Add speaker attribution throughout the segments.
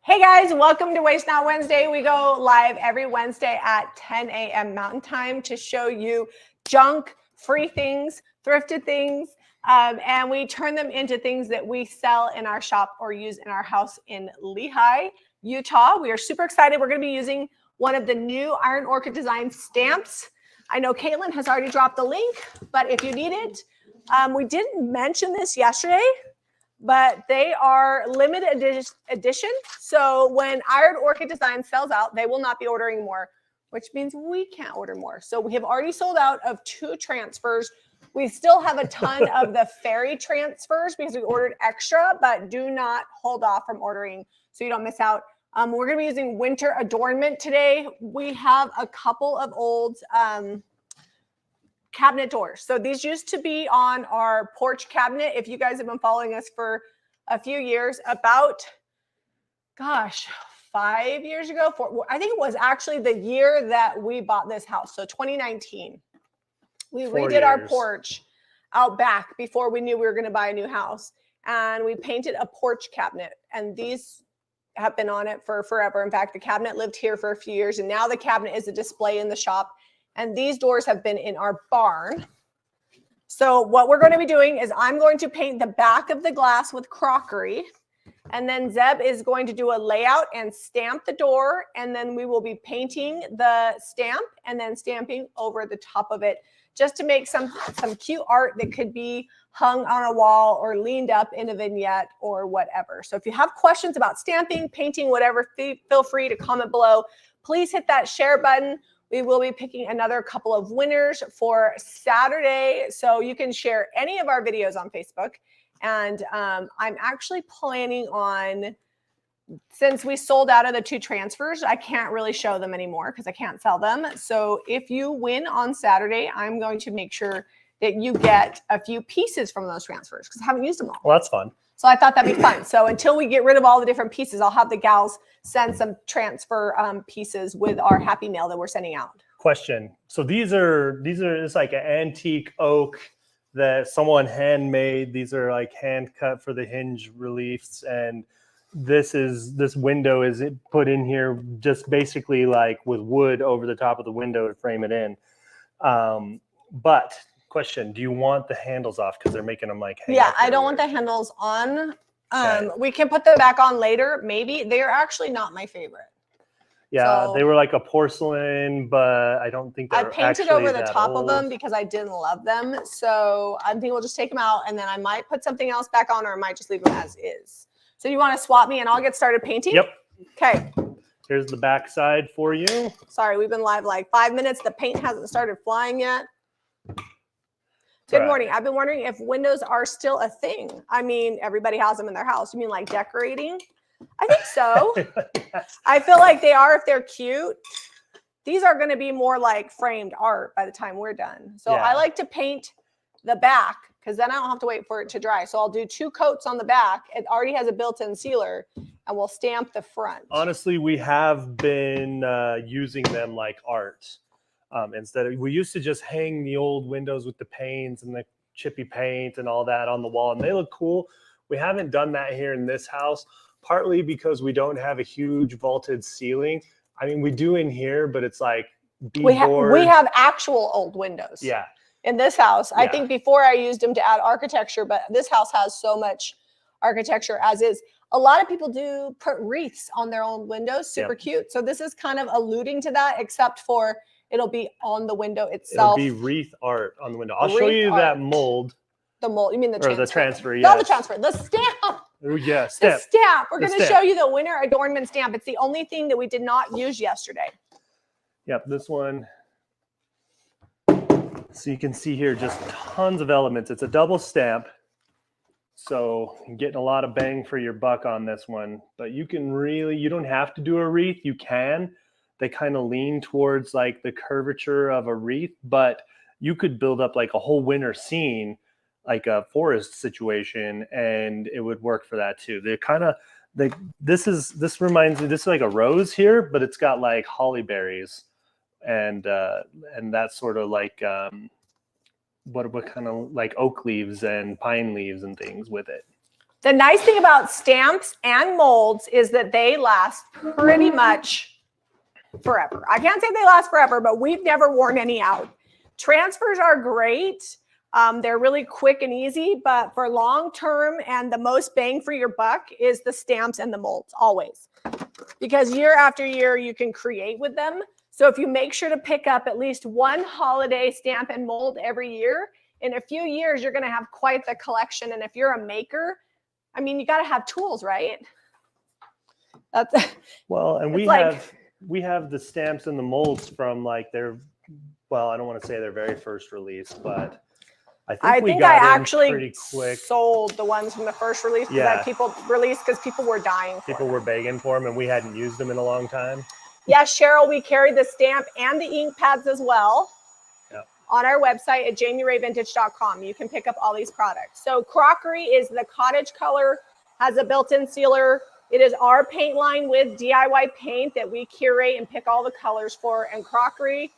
Speaker 1: Hey guys, welcome to Waste Not Wednesday. We go live every Wednesday at 10 a.m. Mountain Time to show you junk, free things, thrifted things, and we turn them into things that we sell in our shop or use in our house in Lehi, Utah. We are super excited. We're going to be using one of the new Iron Orchid design stamps. I know Caitlin has already dropped the link, but if you need it, we didn't mention this yesterday, but they are limited edition. So when Iron Orchid Design sells out, they will not be ordering more, which means we can't order more. So we have already sold out of 2 transfers. We still have a ton of the fairy transfers because we ordered extra, but do not hold off from ordering so you don't miss out. We're going to be using winter adornment today. We have a couple of old cabinet doors. So these used to be on our porch cabinet. If you guys have been following us for a few years, about, 5 years ago, I think it was actually the year that we bought this house. So 2019, we redid our porch out back before we knew we were going to buy a new house. And we painted a porch cabinet, and these have been on it for forever. In fact, the cabinet lived here for a few years, and now the cabinet is a display in the shop. And these doors have been in our barn. So what we're going to be doing is I'm going to paint the back of the glass with crockery. And then Zeb is going to do a layout and stamp the door. And then we will be painting the stamp and then stamping over the top of it just to make some cute art that could be hung on a wall or leaned up in a vignette or whatever. So if you have questions about stamping, painting, whatever, feel free to comment below. Please hit that share button. We will be picking another couple of winners for Saturday. So you can share any of our videos on Facebook. And I'm actually planning on, since we sold out of the 2 transfers, I can't really show them anymore because I can't sell them. So if you win on Saturday, I'm going to make sure that you get a few pieces from those transfers because I haven't used them all.
Speaker 2: Well, that's fun.
Speaker 1: So I thought that'd be fun. So until we get rid of all the different pieces, I'll have the gals send some transfer pieces with our happy mail that we're sending out.
Speaker 2: Question. So these are it's like an antique oak that someone handmade. These are like hand cut for the hinge reliefs, and this window is put in here just basically like with wood over the top of the window to frame it in. But question, do you want the handles off because they're making them like hang
Speaker 1: Yeah, I don't want the handles on.
Speaker 2: Okay.
Speaker 1: We can put them back on later. Maybe they're actually not my favorite.
Speaker 2: Yeah,
Speaker 1: So,
Speaker 2: they were like a porcelain, but I don't think
Speaker 1: I
Speaker 2: they're
Speaker 1: painted over the top
Speaker 2: old.
Speaker 1: of them because I didn't love them. So I think we'll just take them out and then I might put something else back on or I might just leave them as is. So you want to swap me and I'll get started painting?
Speaker 2: Yep.
Speaker 1: Okay.
Speaker 2: Here's the back side for you.
Speaker 1: Sorry, we've been live like 5 minutes. The paint hasn't started flying yet. Good morning. I've been wondering if windows are still a thing. I mean, everybody has them in their house. You mean like decorating? I think so.
Speaker 2: Yes.
Speaker 1: I feel like they are if they're cute. These are going to be more like framed art by the time we're done. So
Speaker 2: Yeah.
Speaker 1: I like to paint the back because then I don't have to wait for it to dry. So I'll do 2 coats on the back. It already has a built-in sealer and we'll stamp the front.
Speaker 2: Honestly, we have been using them like art. We used to just hang the old windows with the panes and the chippy paint and all that on the wall, and they look cool. We haven't done that here in this house, partly because we don't have a huge vaulted ceiling. I mean, we do in here, but it's like
Speaker 1: we have actual old windows.
Speaker 2: Yeah.
Speaker 1: In this house,
Speaker 2: Yeah.
Speaker 1: I think before I used them to add architecture, but this house has so much architecture as is. A lot of people do put wreaths on their own windows, super cute. So this is kind of alluding to that, except for it'll be on the window itself.
Speaker 2: It'll be wreath art on the window. I'll show you that mold.
Speaker 1: The mold, you mean the transfer?
Speaker 2: Or the transfer, yes.
Speaker 1: Not the transfer, the stamp.
Speaker 2: Yeah, stamp.
Speaker 1: The stamp. We're going to show you the winter adornment stamp. It's the only thing that we did not use yesterday.
Speaker 2: Yep, this one. So you can see here just tons of elements. It's a double stamp. So you're getting a lot of bang for your buck on this one. But you don't have to do a wreath. You can. They kind of lean towards like the curvature of a wreath, but you could build up like a whole winter scene, like a forest situation, and it would work for that too. They're kind of this reminds me, this is like a rose here, but it's got like holly berries and that's sort of like what kind of like oak leaves and pine leaves and things with it.
Speaker 1: The nice thing about stamps and molds is that they last pretty much forever. I can't say they last forever, but we've never worn any out. Transfers are great. They're really quick and easy, but for long term and the most bang for your buck is the stamps and the molds always. Because year after year, you can create with them. So if you make sure to pick up at least one holiday stamp and mold every year, in a few years, you're going to have quite the collection. And if you're a maker, I mean, you got to have tools, right? That's
Speaker 2: well, and we have the stamps and the molds from like their, well, I don't want to say their very first release, but I think I actually pretty quick.
Speaker 1: Sold the ones from the first release that people released because people were dying for
Speaker 2: People were begging for them, and we hadn't used them in a long time.
Speaker 1: Yes, Cheryl, we carry the stamp and the ink pads as well on our website at jamierayvintage.com. You can pick up all these products. So crockery is the cottage color, has a built-in sealer. It is our paint line with DIY paint that we curate and pick all the colors for. And crockery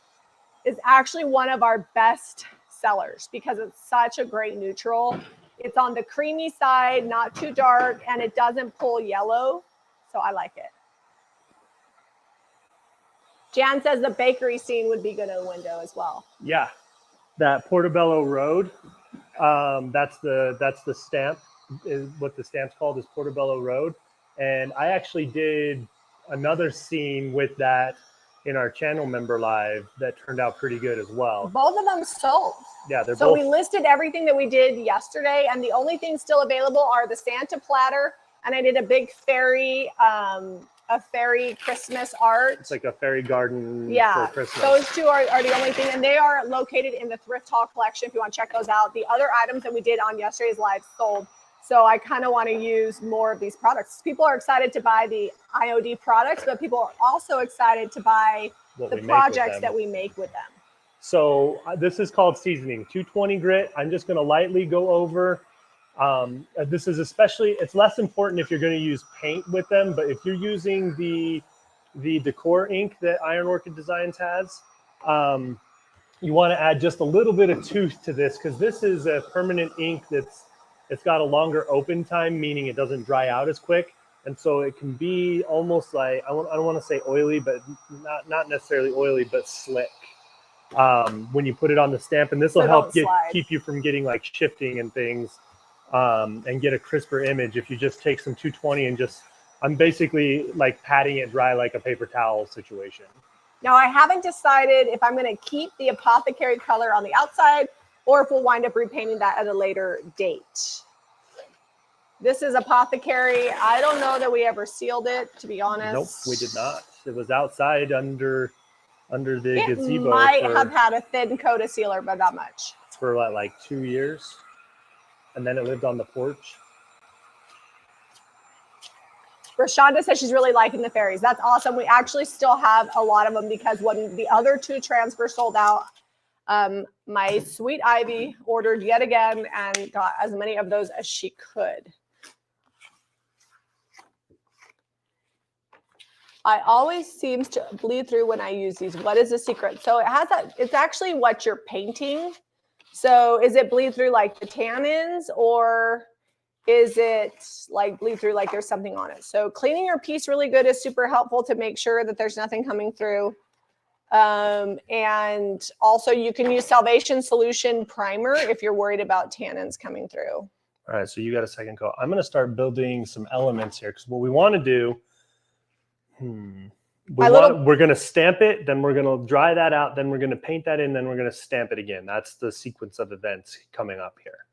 Speaker 1: is actually one of our best sellers because it's such a great neutral. It's on the creamy side, not too dark, and it doesn't pull yellow. So I like it. Jan says the bakery scene would be good in a window as well.
Speaker 2: Yeah, that Portobello Road. That's the stamp. Is what the stamp's called is Portobello Road. And I actually did another scene with that in our channel member live that turned out pretty good as well.
Speaker 1: Both of them sold.
Speaker 2: Yeah, they're
Speaker 1: so
Speaker 2: both.
Speaker 1: We listed everything that we did yesterday, and the only things still available are the Santa platter, and I did a big fairy Christmas art.
Speaker 2: It's like a fairy garden for Christmas.
Speaker 1: Those two are the only thing, and they are located in the Thrift Haul collection if you want to check those out. The other items that we did on yesterday's live sold. So I kind of want to use more of these products. People are excited to buy the IOD products, but people are also excited to buy the projects that we make with them.
Speaker 2: So this is called seasoning, 220 grit. I'm just going to lightly go over. This is it's less important if you're going to use paint with them, but if you're using the decor ink that Iron Orchid Designs has, you want to add just a little bit of tooth to this because this is a permanent ink it's got a longer open time, meaning it doesn't dry out as quick. And so it can be almost like, I don't want to say oily, but not necessarily oily, but slick when you put it on the stamp. And this will help keep you from getting like shifting and things and get a crisper image. If you just take some 220 and I'm basically like patting it dry like a paper towel situation.
Speaker 1: Now I haven't decided if I'm going to keep the apothecary color on the outside or if we'll wind up repainting that at a later date. This is apothecary. I don't know that we ever sealed it, to be honest.
Speaker 2: Nope, we did not. It was outside under the gazebo.
Speaker 1: It might have had a thin coat of sealer, but not much.
Speaker 2: For like 2 years. And then it lived on the porch.
Speaker 1: Rashonda says she's really liking the fairies. That's awesome. We actually still have a lot of them because when the other two transfers sold out, my sweet Ivy ordered yet again and got as many of those as she could. I always seems to bleed through when I use these. What is the secret? So it's actually what you're painting. So is it bleed through like the tannins, or is it like bleed through like there's something on it? So cleaning your piece really good is super helpful to make sure that there's nothing coming through. And also you can use Salvation Solution Primer if you're worried about tannins coming through.
Speaker 2: All right, so you got a second coat. I'm going to start building some elements here because what we want to do, we're going to stamp it, then we're going to dry that out, then we're going to paint that in, then we're going to stamp it again. That's the sequence of events coming up here.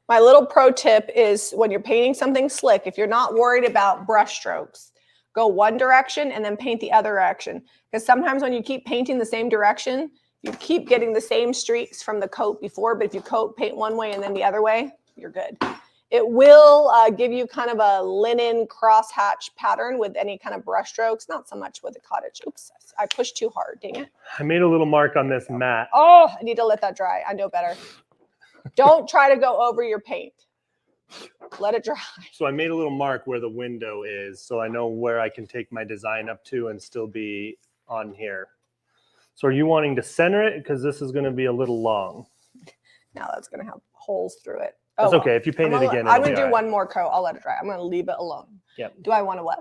Speaker 1: My little pro tip is when you're painting something slick, if you're not worried about brush strokes, go one direction and then paint the other direction. Because sometimes when you keep painting the same direction, you keep getting the same streaks from the coat before. But if you paint one way and then the other way, you're good. It will give you kind of a linen crosshatch pattern with any kind of brush strokes. Not so much with the cottage. Oops, I pushed too hard, dang it.
Speaker 2: I made a little mark on this mat.
Speaker 1: Oh, I need to let that dry. I know better. Don't try to go over your paint. Let it dry.
Speaker 2: So I made a little mark where the window is, so I know where I can take my design up to and still be on here. So are you wanting to center it? Because this is going to be a little long.
Speaker 1: Now that's going to have holes through it.
Speaker 2: That's
Speaker 1: well.
Speaker 2: okay. If you paint it again,
Speaker 1: I'm
Speaker 2: it'll
Speaker 1: gonna
Speaker 2: be
Speaker 1: do
Speaker 2: all right.
Speaker 1: one more coat. I'll let it dry. I'm gonna leave it alone.
Speaker 2: Yep.
Speaker 1: Do I want to what?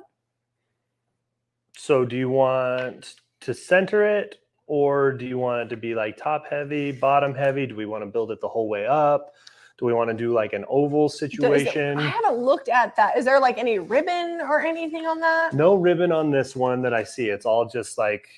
Speaker 2: So do you want to center it, or do you want it to be like top heavy, bottom heavy? Do we want to build it the whole way up? Do we want to do like an oval situation?
Speaker 1: I haven't looked at that. Is there like any ribbon or anything on that?
Speaker 2: No ribbon on this one that I see. It's all just like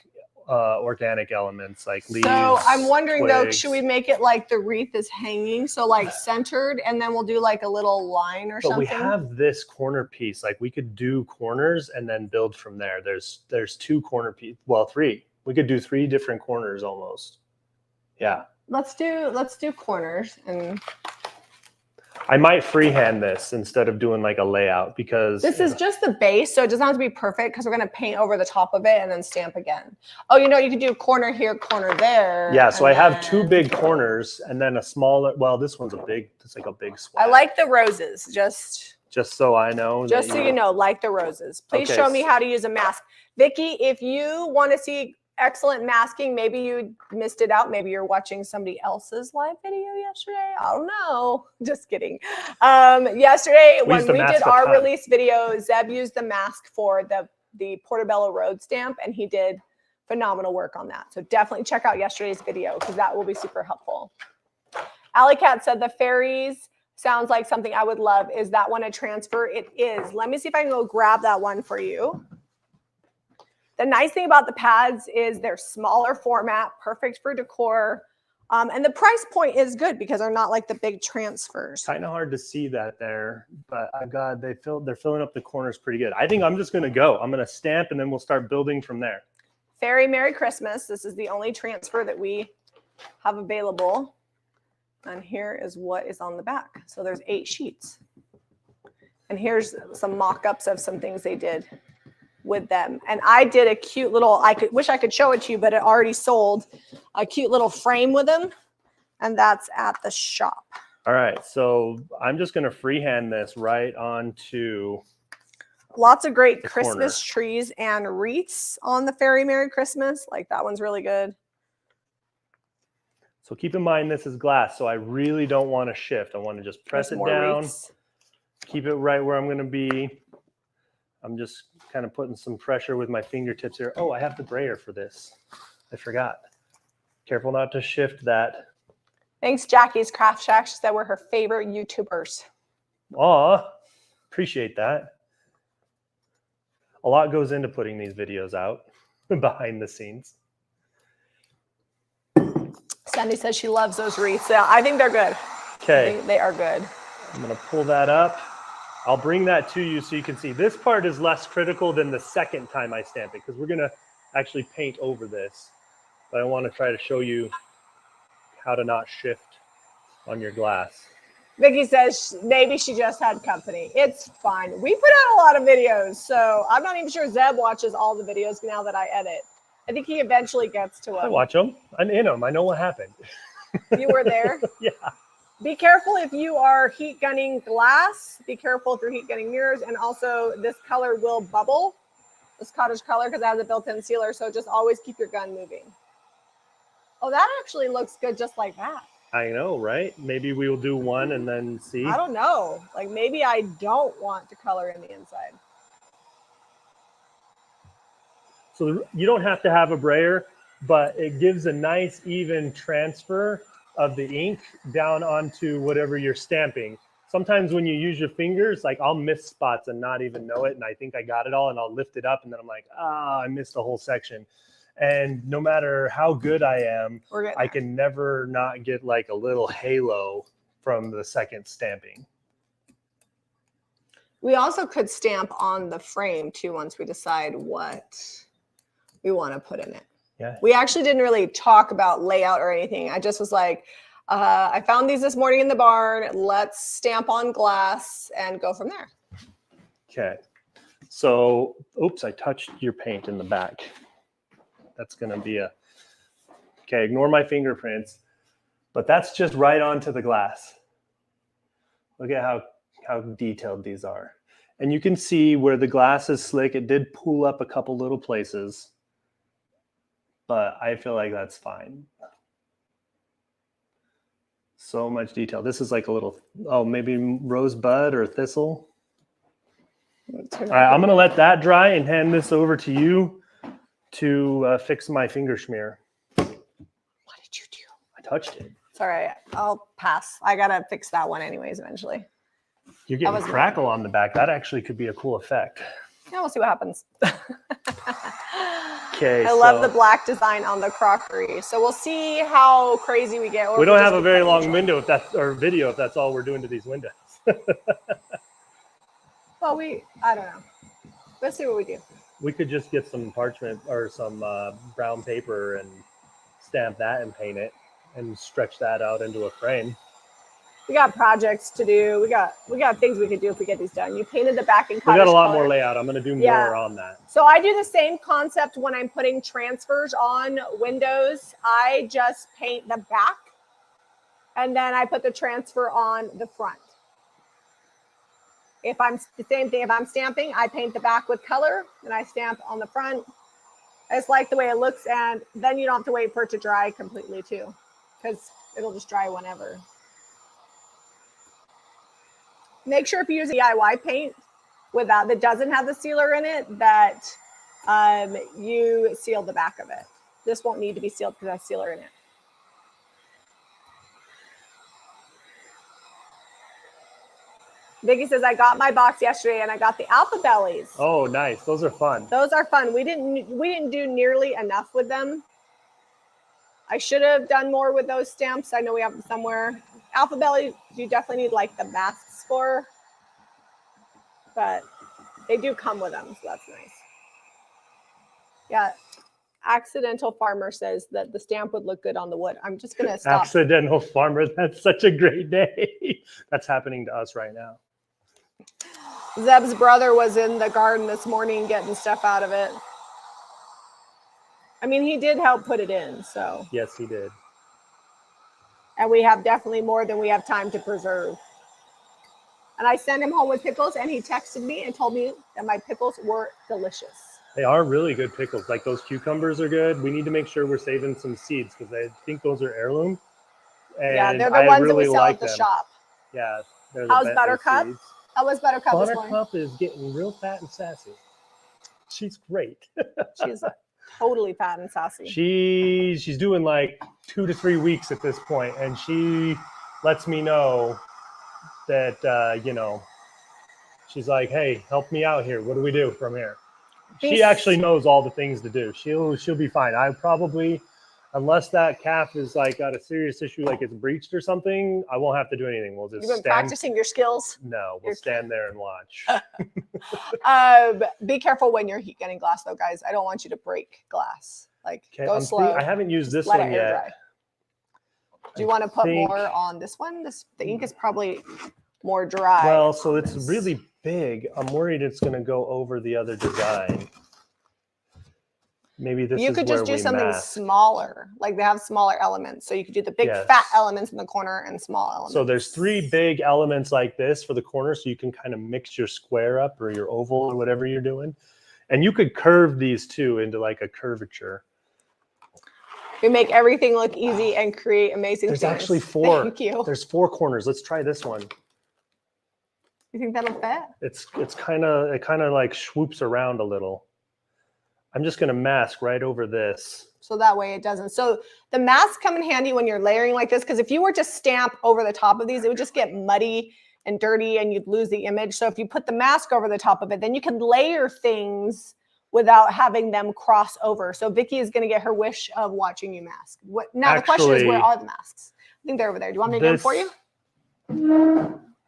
Speaker 2: organic elements like leaves.
Speaker 1: So I'm wondering though,
Speaker 2: twigs.
Speaker 1: should we make it like the wreath is hanging, so like centered, and then we'll do like a little line or
Speaker 2: But
Speaker 1: something?
Speaker 2: we have this corner piece. Like we could do corners and then build from there. There's 2 corner pieces. Well, 3. We could do 3 different corners almost. Yeah.
Speaker 1: Let's do corners. And
Speaker 2: I might freehand this instead of doing like a layout because
Speaker 1: this is just the base, so it doesn't have to be perfect because we're going to paint over the top of it and then stamp again. Oh, you could do corner here, corner there.
Speaker 2: Yeah, so I have 2 big corners and then a smaller, well, this one's it's like a big swag.
Speaker 1: I like the roses, just
Speaker 2: so I know.
Speaker 1: Just so you know, like the roses. Please show me how to use a mask. Vicki, if you want to see excellent masking, maybe you missed it out. Maybe you're watching somebody else's live video yesterday. I don't know. Just kidding. Yesterday, when we did our release video, Zeb used the mask for the Portobello Road stamp, and he did phenomenal work on that. So definitely check out yesterday's video because that will be super helpful. Alley Cat said the fairies sounds like something I would love. Is that one a transfer? It is. Let me see if I can go grab that one for you. The nice thing about the pads is they're smaller format, perfect for decor. And the price point is good because they're not like the big transfers.
Speaker 2: Kind of hard to see that there, but they're filling up the corners pretty good. I think I'm just going to go. I'm going to stamp and then we'll start building from there.
Speaker 1: Fairy Merry Christmas. This is the only transfer that we have available. And here is what is on the back. So there's 8 sheets. And here's some mock-ups of some things they did with them. And I did a cute little, wish I could show it to you, but it already sold, a cute little frame with them. And that's at the shop.
Speaker 2: All right. So I'm just going to freehand this right onto.
Speaker 1: Lots of great Christmas trees and wreaths on the Fairy Merry Christmas. Like that one's really good.
Speaker 2: So keep in mind, this is glass. So I really don't want to shift. I want to just press it down, keep it right where I'm going to be. I'm just kind of putting some pressure with my fingertips here. Oh, I have the brayer for this. I forgot. Careful not to shift that.
Speaker 1: Thanks, Jackie's Craft Shack. She said we're her favorite YouTubers.
Speaker 2: Aw, appreciate that. A lot goes into putting these videos out behind the scenes.
Speaker 1: Sandy says she loves those wreaths. Yeah, I think they're good.
Speaker 2: Okay.
Speaker 1: They are good.
Speaker 2: I'm going to pull that up. I'll bring that to you so you can see. This part is less critical than the second time I stamp it because we're going to actually paint over this. But I want to try to show you how to not shift on your glass.
Speaker 1: Vicki says maybe she just had company. It's fine. We put out a lot of videos, so I'm not even sure Zeb watches all the videos now that I edit. I think he eventually gets to them.
Speaker 2: I watch them. I'm in them. I know what happened.
Speaker 1: You were there?
Speaker 2: Yeah.
Speaker 1: Be careful if you are heat gunning glass. Be careful if you're heat gunning mirrors. And also, this color will bubble, this cottage color, because it has a built-in sealer. So just always keep your gun moving. Oh, that actually looks good just like that.
Speaker 2: I know, right? Maybe we will do one and then see.
Speaker 1: I don't know. Like maybe I don't want to color in the inside.
Speaker 2: So you don't have to have a brayer, but it gives a nice even transfer of the ink down onto whatever you're stamping. Sometimes when you use your fingers, like I'll miss spots and not even know it. And I think I got it all and I'll lift it up and then I'm like, I missed a whole section. And no matter how good I am, I can never not get like a little halo from the second stamping.
Speaker 1: We also could stamp on the frame too once we decide what we want to put in it.
Speaker 2: Yeah.
Speaker 1: We actually didn't really talk about layout or anything. I just was like, I found these this morning in the barn. Let's stamp on glass and go from there.
Speaker 2: Okay. So, oops, I touched your paint in the back. That's going to be okay, ignore my fingerprints, but that's just right onto the glass. Look at how detailed these are. And you can see where the glass is slick. It did pull up a couple little places, but I feel like that's fine. So much detail. This is like a little, oh, maybe rosebud or thistle. All right, I'm going to let that dry and hand this over to you to fix my finger smear.
Speaker 1: What did you do?
Speaker 2: I touched it.
Speaker 1: It's all right. I'll pass. I got to fix that one anyways eventually.
Speaker 2: You're getting crackle on the back. That actually could be a cool effect.
Speaker 1: Yeah, we'll see what happens.
Speaker 2: Okay.
Speaker 1: I love the black design on the crockery. So we'll see how crazy we get.
Speaker 2: We don't have a very long window video if that's all we're doing to these windows.
Speaker 1: Well, I don't know. Let's see what we do.
Speaker 2: We could just get some parchment or some brown paper and stamp that and paint it and stretch that out into a frame.
Speaker 1: We got projects to do. We got things we could do if we get these done. You painted the back in cottage
Speaker 2: We got a lot
Speaker 1: color.
Speaker 2: more layout. I'm going to do more on that.
Speaker 1: So I do the same concept when I'm putting transfers on windows. I just paint the back and then I put the transfer on the front. If I'm the same thing, if I'm stamping, I paint the back with color and I stamp on the front. I just like the way it looks, and then you don't have to wait for it to dry completely too, because it'll just dry whenever. Make sure if you use DIY paint that doesn't have the sealer in it, that you seal the back of it. This won't need to be sealed because it has sealer in it. Vicky says, I got my box yesterday and I got the alpha bellies.
Speaker 2: Oh, nice. Those are fun.
Speaker 1: Those are fun. We didn't do nearly enough with them. I should have done more with those stamps. I know we have them somewhere. Alpha belly, you definitely need like the masks for, but they do come with them, so that's nice. Yeah. Accidental Farmer says that the stamp would look good on the wood. I'm just going to stop.
Speaker 2: Accidental Farmer. That's such a great day. That's happening to us right now.
Speaker 1: Zeb's brother was in the garden this morning getting stuff out of it. I mean, he did help put it in, so.
Speaker 2: Yes, he did.
Speaker 1: And we have definitely more than we have time to preserve. And I sent him home with pickles, and he texted me and told me that my pickles were delicious.
Speaker 2: They are really good pickles. Like those cucumbers are good. We need to make sure we're saving some seeds because I think those are heirloom. And
Speaker 1: yeah, they're the ones
Speaker 2: really
Speaker 1: that we sell at the shop.
Speaker 2: Yeah. They're the
Speaker 1: How's Buttercup?
Speaker 2: Seeds.
Speaker 1: How was Buttercup this morning?
Speaker 2: Buttercup is getting real fat and sassy. She's great.
Speaker 1: She's totally fat and sassy.
Speaker 2: She's doing like 2 to 3 weeks at this point, and she lets me know that she's like, hey, help me out here. What do we do from here? She actually knows all the things to do. She'll be fine. I probably, unless that calf is like got a serious issue, like it's breached or something, I won't have to do anything. We'll just
Speaker 1: You've been practicing your skills?
Speaker 2: No, we'll stand there and watch.
Speaker 1: Be careful when you're heat gunning glass, though, guys. I don't want you to break glass. Like, go slow.
Speaker 2: I haven't used this one yet.
Speaker 1: Do you want to put more on this one? The ink is probably more dry.
Speaker 2: Well, so it's really big. I'm worried it's going to go over the other design. Maybe this is where we mask. You could just do something
Speaker 1: smaller. Like they have smaller elements. So you could do the big fat elements in the corner and small elements.
Speaker 2: So there's 3 big elements like this for the corner. So you can kind of mix your square up or your oval or whatever you're doing. And you could curve these too into like a curvature.
Speaker 1: We make everything look easy and create amazing
Speaker 2: things.
Speaker 1: There's
Speaker 2: actually 4.
Speaker 1: Thank you.
Speaker 2: There's 4 corners. Let's try this one.
Speaker 1: You think that'll fit?
Speaker 2: It kind of like swoops around a little. I'm just going to mask right over this.
Speaker 1: So that way it doesn't. So the masks come in handy when you're layering like this, because if you were to stamp over the top of these, it would just get muddy and dirty and you'd lose the image. So if you put the mask over the top of it, then you can layer things without having them cross over. So Vicky is going to get her wish of watching you mask. The question is, where are the masks? I think they're over there. Do you want me to get them for you?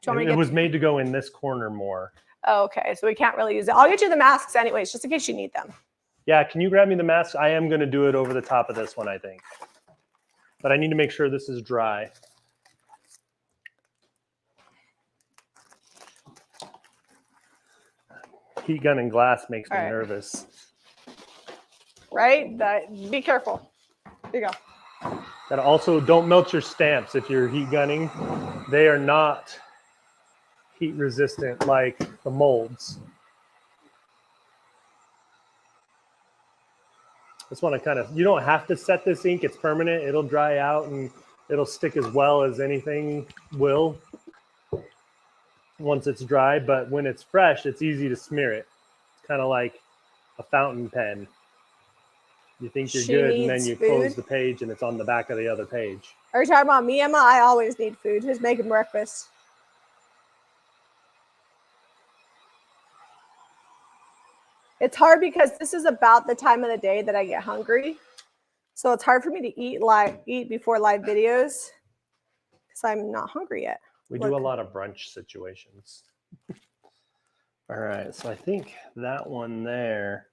Speaker 2: It was made to go in this corner more.
Speaker 1: Oh, okay, so we can't really use it. I'll get you the masks anyways, just in case you need them.
Speaker 2: Yeah, can you grab me the mask? I am going to do it over the top of this one, I think. But I need to make sure this is dry. Heat gun and glass makes me nervous.
Speaker 1: Right? Be careful. There you go.
Speaker 2: And also, don't melt your stamps if you're heat gunning. They are not heat resistant like the molds. Just want to you don't have to set this ink. It's permanent. It'll dry out in It'll stick as well as anything will once it's dry, but when it's fresh, it's easy to smear it. It's kind of like a fountain pen. You think you're good, and then you close the page, and it's on the back of the other page.
Speaker 1: Are you talking about me, Emma? I always need food. Who's making breakfast? It's hard because this is about the time of the day that I get hungry. So it's hard for me to eat before live videos because I'm not hungry yet.
Speaker 2: We do a lot of brunch situations. All right, so I think that one there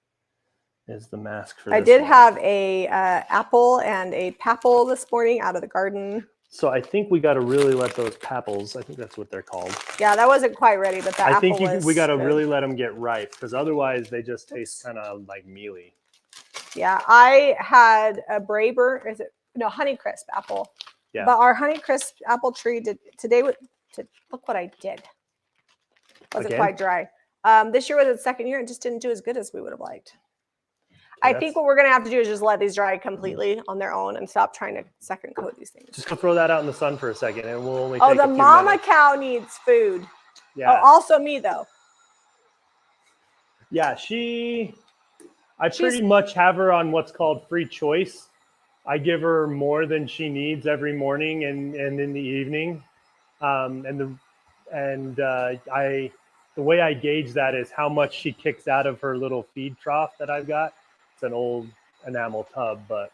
Speaker 2: is the mask for this.
Speaker 1: I did have a apple and a papple this morning out of the garden.
Speaker 2: So I think we got to really let those papples, I think that's what they're called.
Speaker 1: Yeah, that wasn't quite ready, but that apple was
Speaker 2: we got to
Speaker 1: good.
Speaker 2: really let them get ripe because otherwise they just taste kind of like mealy.
Speaker 1: Yeah, I had a Braber, Honeycrisp apple. Yeah. But our Honeycrisp apple tree look what I did. Wasn't quite dry. This year was its second year and just didn't do as good as we would have liked. I think what we're going to have to do is just let these dry completely on their own and stop trying to second coat these things.
Speaker 2: Just go throw that out in the sun for a second and we'll only take a few
Speaker 1: the mama
Speaker 2: minutes.
Speaker 1: cow needs food.
Speaker 2: Yeah.
Speaker 1: Oh, also me though.
Speaker 2: Yeah, I pretty much have her on what's called free choice. I give her more than she needs every morning and in the evening. The way I gauge that is how much she kicks out of her little feed trough that I've got. It's an old enamel tub, but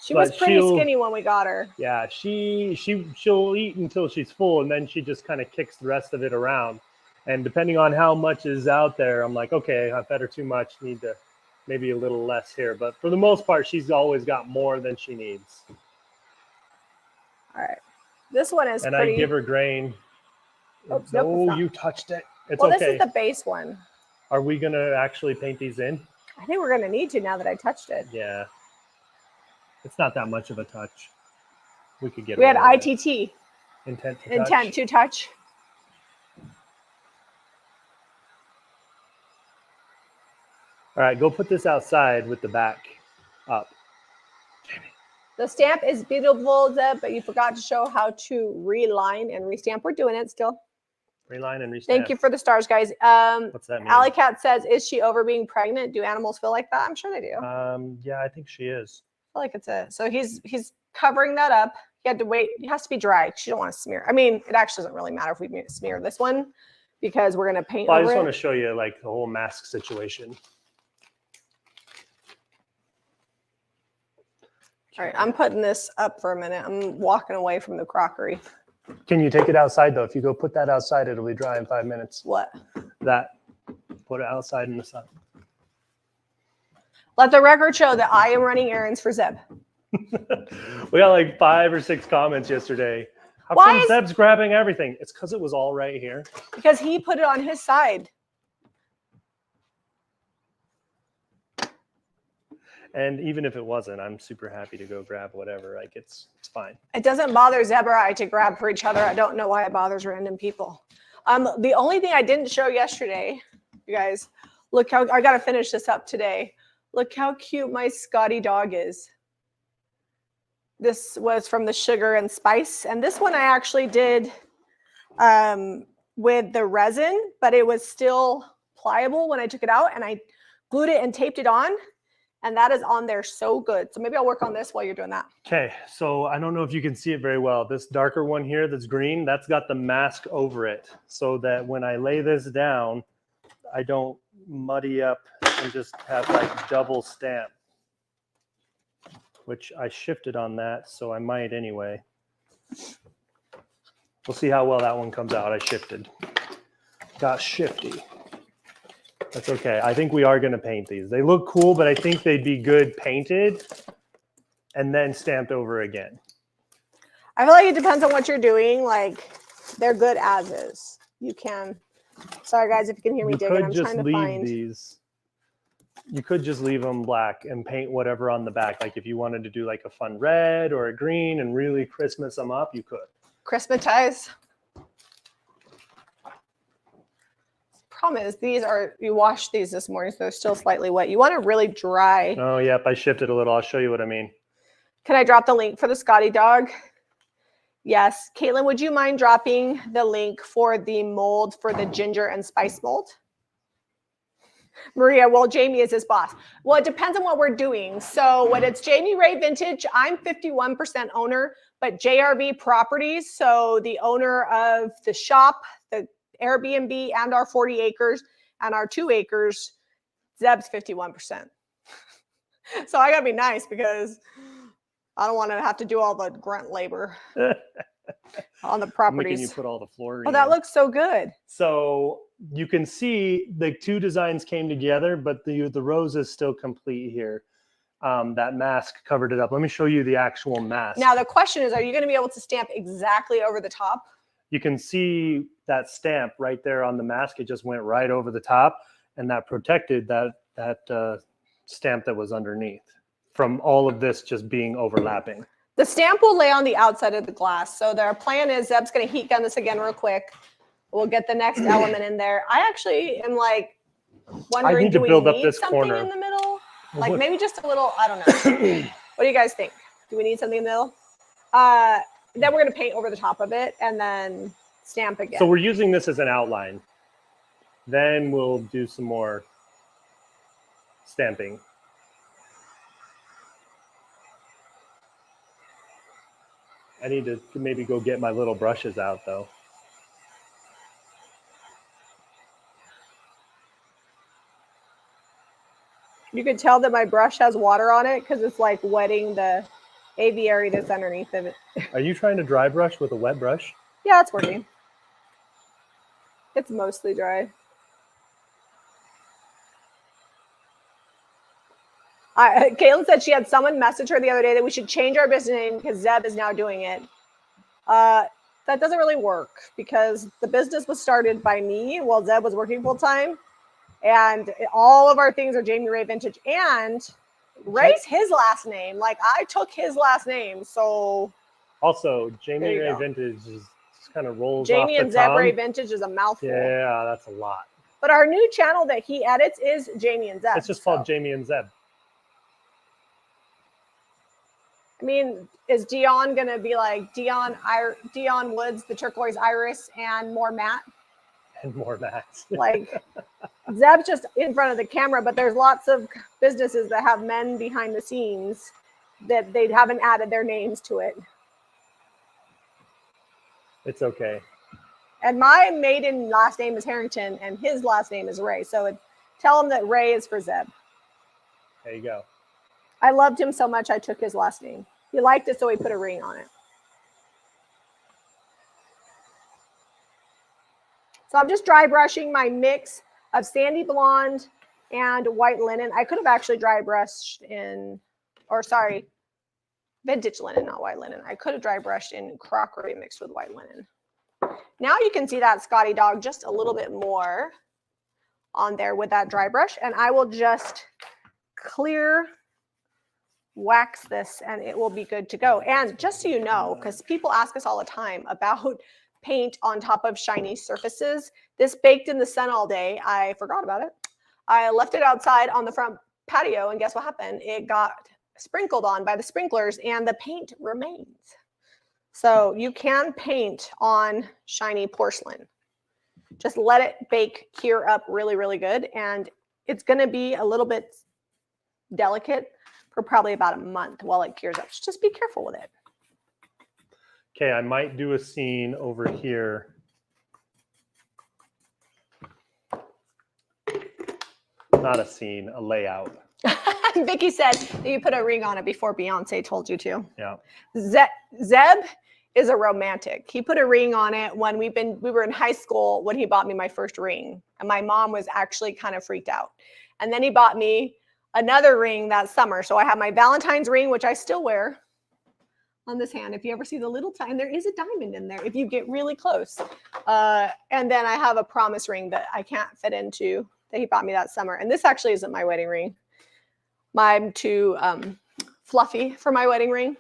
Speaker 1: she was pretty skinny when we got her.
Speaker 2: Yeah, she'll eat until she's full, and then she just kind of kicks the rest of it around. And depending on how much is out there, I'm like, okay, I fed her too much, need to maybe a little less here. But for the most part, she's always got more than she needs.
Speaker 1: All right, this one is
Speaker 2: I give her grain. You touched it. It's
Speaker 1: okay.
Speaker 2: Well,
Speaker 1: this is the base one.
Speaker 2: Are we going to actually paint these in?
Speaker 1: I think we're going to need to now that I touched it.
Speaker 2: Yeah. It's not that much of a touch. We could get
Speaker 1: We had ITT.
Speaker 2: Intent to
Speaker 1: touch.
Speaker 2: All right, go put this outside with the back up. Jamie.
Speaker 1: The stamp is beautiful, Zeb, but you forgot to show how to reline and restamp. We're doing it still.
Speaker 2: Reline and restamp.
Speaker 1: Thank you for the stars, guys.
Speaker 2: What's that mean?
Speaker 1: Alley Cat says, is she over being pregnant? Do animals feel like that? I'm sure they do.
Speaker 2: Yeah, I think she is.
Speaker 1: I feel like so he's covering that up. He had to wait. It has to be dry. She don't want to smear. I mean, it actually doesn't really matter if we smear this one because we're going to paint over it.
Speaker 2: I just want to show you like the whole mask situation.
Speaker 1: All right, I'm putting this up for a minute. I'm walking away from the crockery.
Speaker 2: Can you take it outside though? If you go put that outside, it'll be dry in 5 minutes.
Speaker 1: What?
Speaker 2: That. Put it outside in the sun.
Speaker 1: Let the record show that I am running errands for Zeb.
Speaker 2: We got like 5 or 6 comments yesterday. How come Zeb's grabbing everything? It's because it was all right here. Because
Speaker 1: he put it on his side.
Speaker 2: And even if it wasn't, I'm super happy to go grab whatever. Like it's fine.
Speaker 1: It doesn't bother Zeb or I to grab for each other. I don't know why it bothers random people. The only thing I didn't show yesterday, you guys, look how I got to finish this up today. Look how cute my Scotty dog is. This was from the Sugar and Spice. And this one I actually did with the resin, but it was still pliable when I took it out and I glued it and taped it on. And that is on there so good. So maybe I'll work on this while you're doing that.
Speaker 2: Okay, so I don't know if you can see it very well. This darker one here that's green, that's got the mask over it so that when I lay this down, I don't muddy up and just have like double stamp, which I shifted on that, so I might anyway. We'll see how well that one comes out. I shifted. Got shifty. That's okay. I think we are going to paint these. They look cool, but I think they'd be good painted and then stamped over again.
Speaker 1: I feel like it depends on what you're doing. Like, they're good as is. You can. Sorry, guys, if you can hear me digging. I'm trying to find
Speaker 2: these. You could just leave them black and paint whatever on the back. Like if you wanted to do like a fun red or a green and really Christmas them up, you could.
Speaker 1: Christmatize. Problem is, you washed these this morning, so they're still slightly wet. You want to really dry.
Speaker 2: Oh, yep. I shifted a little. I'll show you what I mean.
Speaker 1: Can I drop the link for the Scotty dog? Yes. Caitlin, would you mind dropping the link for the mold for the ginger and spice mold? Maria, well, Jamie is his boss. Well, it depends on what we're doing. So when it's Jamie Ray Vintage, I'm 51% owner, but JRV Properties, so the owner of the shop, the Airbnb, and our 40 acres and our 2 acres, Zeb's 51%. So I gotta be nice because I don't want to have to do all the grunt labor on the properties.
Speaker 2: Making you put all the flooring.
Speaker 1: Oh, that
Speaker 2: in.
Speaker 1: looks so good.
Speaker 2: So you can see the 2 designs came together, but the rose is still complete here. That mask covered it up. Let me show you the actual mask.
Speaker 1: Now the question is, are you going to be able to stamp exactly over the top?
Speaker 2: You can see that stamp right there on the mask. It just went right over the top, and that protected that stamp that was underneath from all of this just being overlapping.
Speaker 1: The stamp will lay on the outside of the glass. So their plan is Zeb's going to heat gun this again real quick. We'll get the next element in there. I actually am like wondering,
Speaker 2: I need to build up this
Speaker 1: something
Speaker 2: corner
Speaker 1: in the middle? Like maybe just a little, I don't know. What do you guys think? Do we need something in the middle? Then we're going to paint over the top of it and then stamp again.
Speaker 2: So we're using this as an outline. Then we'll do some more stamping. I need to maybe go get my little brushes out though.
Speaker 1: You can tell that my brush has water on it because it's like wetting the aviary that's underneath of it.
Speaker 2: Are you trying to dry brush with a wet brush?
Speaker 1: Yeah, it's working. It's mostly dry. Caitlin said she had someone message her the other day that we should change our business name because Zeb is now doing it. That doesn't really work because the business was started by me while Zeb was working full time. And all of our things are Jamie Ray Vintage. And Ray's his last name. Like I took his last name. So
Speaker 2: also, Jamie Ray Vintage is just kind of rolls
Speaker 1: Jamie
Speaker 2: off
Speaker 1: and
Speaker 2: the
Speaker 1: Zeb
Speaker 2: tongue.
Speaker 1: Ray Vintage is a mouthful.
Speaker 2: Yeah, that's a lot.
Speaker 1: But our new channel that he edits is Jamie and Zeb.
Speaker 2: It's just called Jamie and Zeb.
Speaker 1: I mean, is Dion going to be like Dion Woods, the turquoise iris, and more matte?
Speaker 2: And more matte.
Speaker 1: Like, Zeb's just in front of the camera, but there's lots of businesses that have men behind the scenes that they haven't added their names to it.
Speaker 2: It's okay.
Speaker 1: And my maiden last name is Harrington, and his last name is Ray. So tell him that Ray is for Zeb.
Speaker 2: There you go.
Speaker 1: I loved him so much, I took his last name. He liked it, so he put a ring on it. So I'm just dry brushing my mix of sandy blonde and white linen. I could have actually dry brushed in, or sorry, vintage linen, not white linen. I could have dry brushed in crockery mixed with white linen. Now you can see that Scotty dog just a little bit more on there with that dry brush. And I will just clear wax this and it will be good to go. And just so you know, because people ask us all the time about paint on top of shiny surfaces, this baked in the sun all day. I forgot about it. I left it outside on the front patio, and guess what happened? It got sprinkled on by the sprinklers and the paint remains. So you can paint on shiny porcelain. Just let it bake, cure up really, really good. And it's going to be a little bit delicate for probably about a month while it cures up. So just be careful with it.
Speaker 2: Okay, I might do a scene over here. Not a scene, a layout.
Speaker 1: Vicky said that you put a ring on it before Beyonce told you to.
Speaker 2: Yeah.
Speaker 1: Zeb is a romantic. He put a ring on it when we were in high school when he bought me my first ring. And my mom was actually kind of freaked out. And then he bought me another ring that summer. So I have my Valentine's ring, which I still wear on this hand. If you ever see the little time, there is a diamond in there if you get really close. And then I have a promise ring that I can't fit into that he bought me that summer. And this actually isn't my wedding ring. I'm too fluffy for my wedding ring.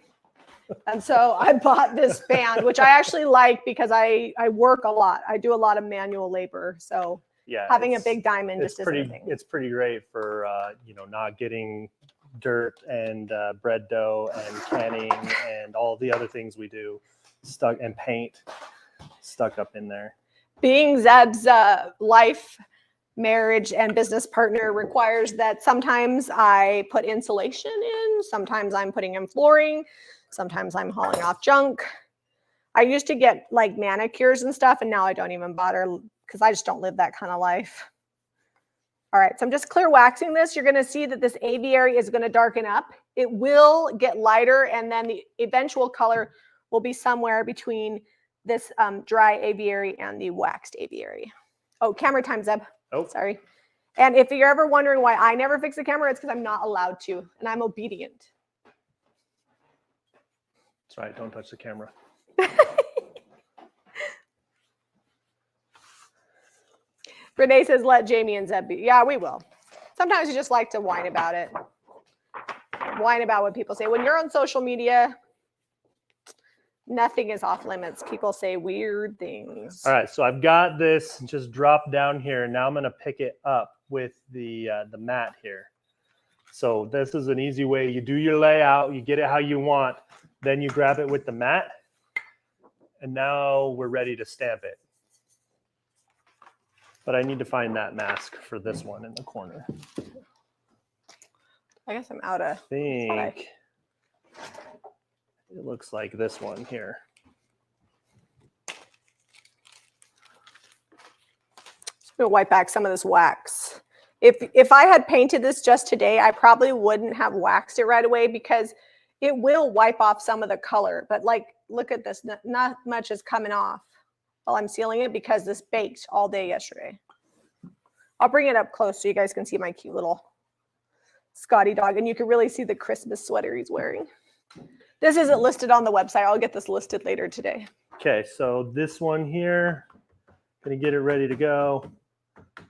Speaker 1: And so I bought this band, which I actually like because I work a lot. I do a lot of manual labor. So yeah, having a big diamond just isn't a thing.
Speaker 2: It's pretty great for, not getting dirt and bread dough and canning and all the other things we do stuck, and paint stuck up in there.
Speaker 1: Being Zeb's life, marriage, and business partner requires that sometimes I put insulation in, sometimes I'm putting in flooring, sometimes I'm hauling off junk. I used to get like manicures and stuff, and now I don't even bother because I just don't live that kind of life. All right, so I'm just clear waxing this. You're going to see that this aviary is going to darken up. It will get lighter, and then the eventual color will be somewhere between this dry aviary and the waxed aviary. Oh, camera time, Zeb.
Speaker 2: Oh,
Speaker 1: sorry. And if you're ever wondering why I never fix the camera, it's because I'm not allowed to, and I'm obedient.
Speaker 2: That's right. Don't touch the camera.
Speaker 1: Renee says, let Jamie and Zeb be. Yeah, we will. Sometimes you just like to whine about it. Whine about what people say. When you're on social media, nothing is off limits. People say weird things.
Speaker 2: All right, so I've got this just dropped down here. Now I'm going to pick it up with the mat here. So this is an easy way. You do your layout, you get it how you want, then you grab it with the mat, and now we're ready to stamp it. But I need to find that mask for this one in the corner.
Speaker 1: I guess I'm out of.
Speaker 2: I think it looks like this one here.
Speaker 1: Just gonna wipe back some of this wax. If I had painted this just today, I probably wouldn't have waxed it right away because it will wipe off some of the color. But like, look at this, not much is coming off while I'm sealing it because this baked all day yesterday. I'll bring it up close so you guys can see my cute little Scotty dog, and you can really see the Christmas sweater he's wearing. This isn't listed on the website. I'll get this listed later today.
Speaker 2: Okay, so this one here, gonna get it ready to go.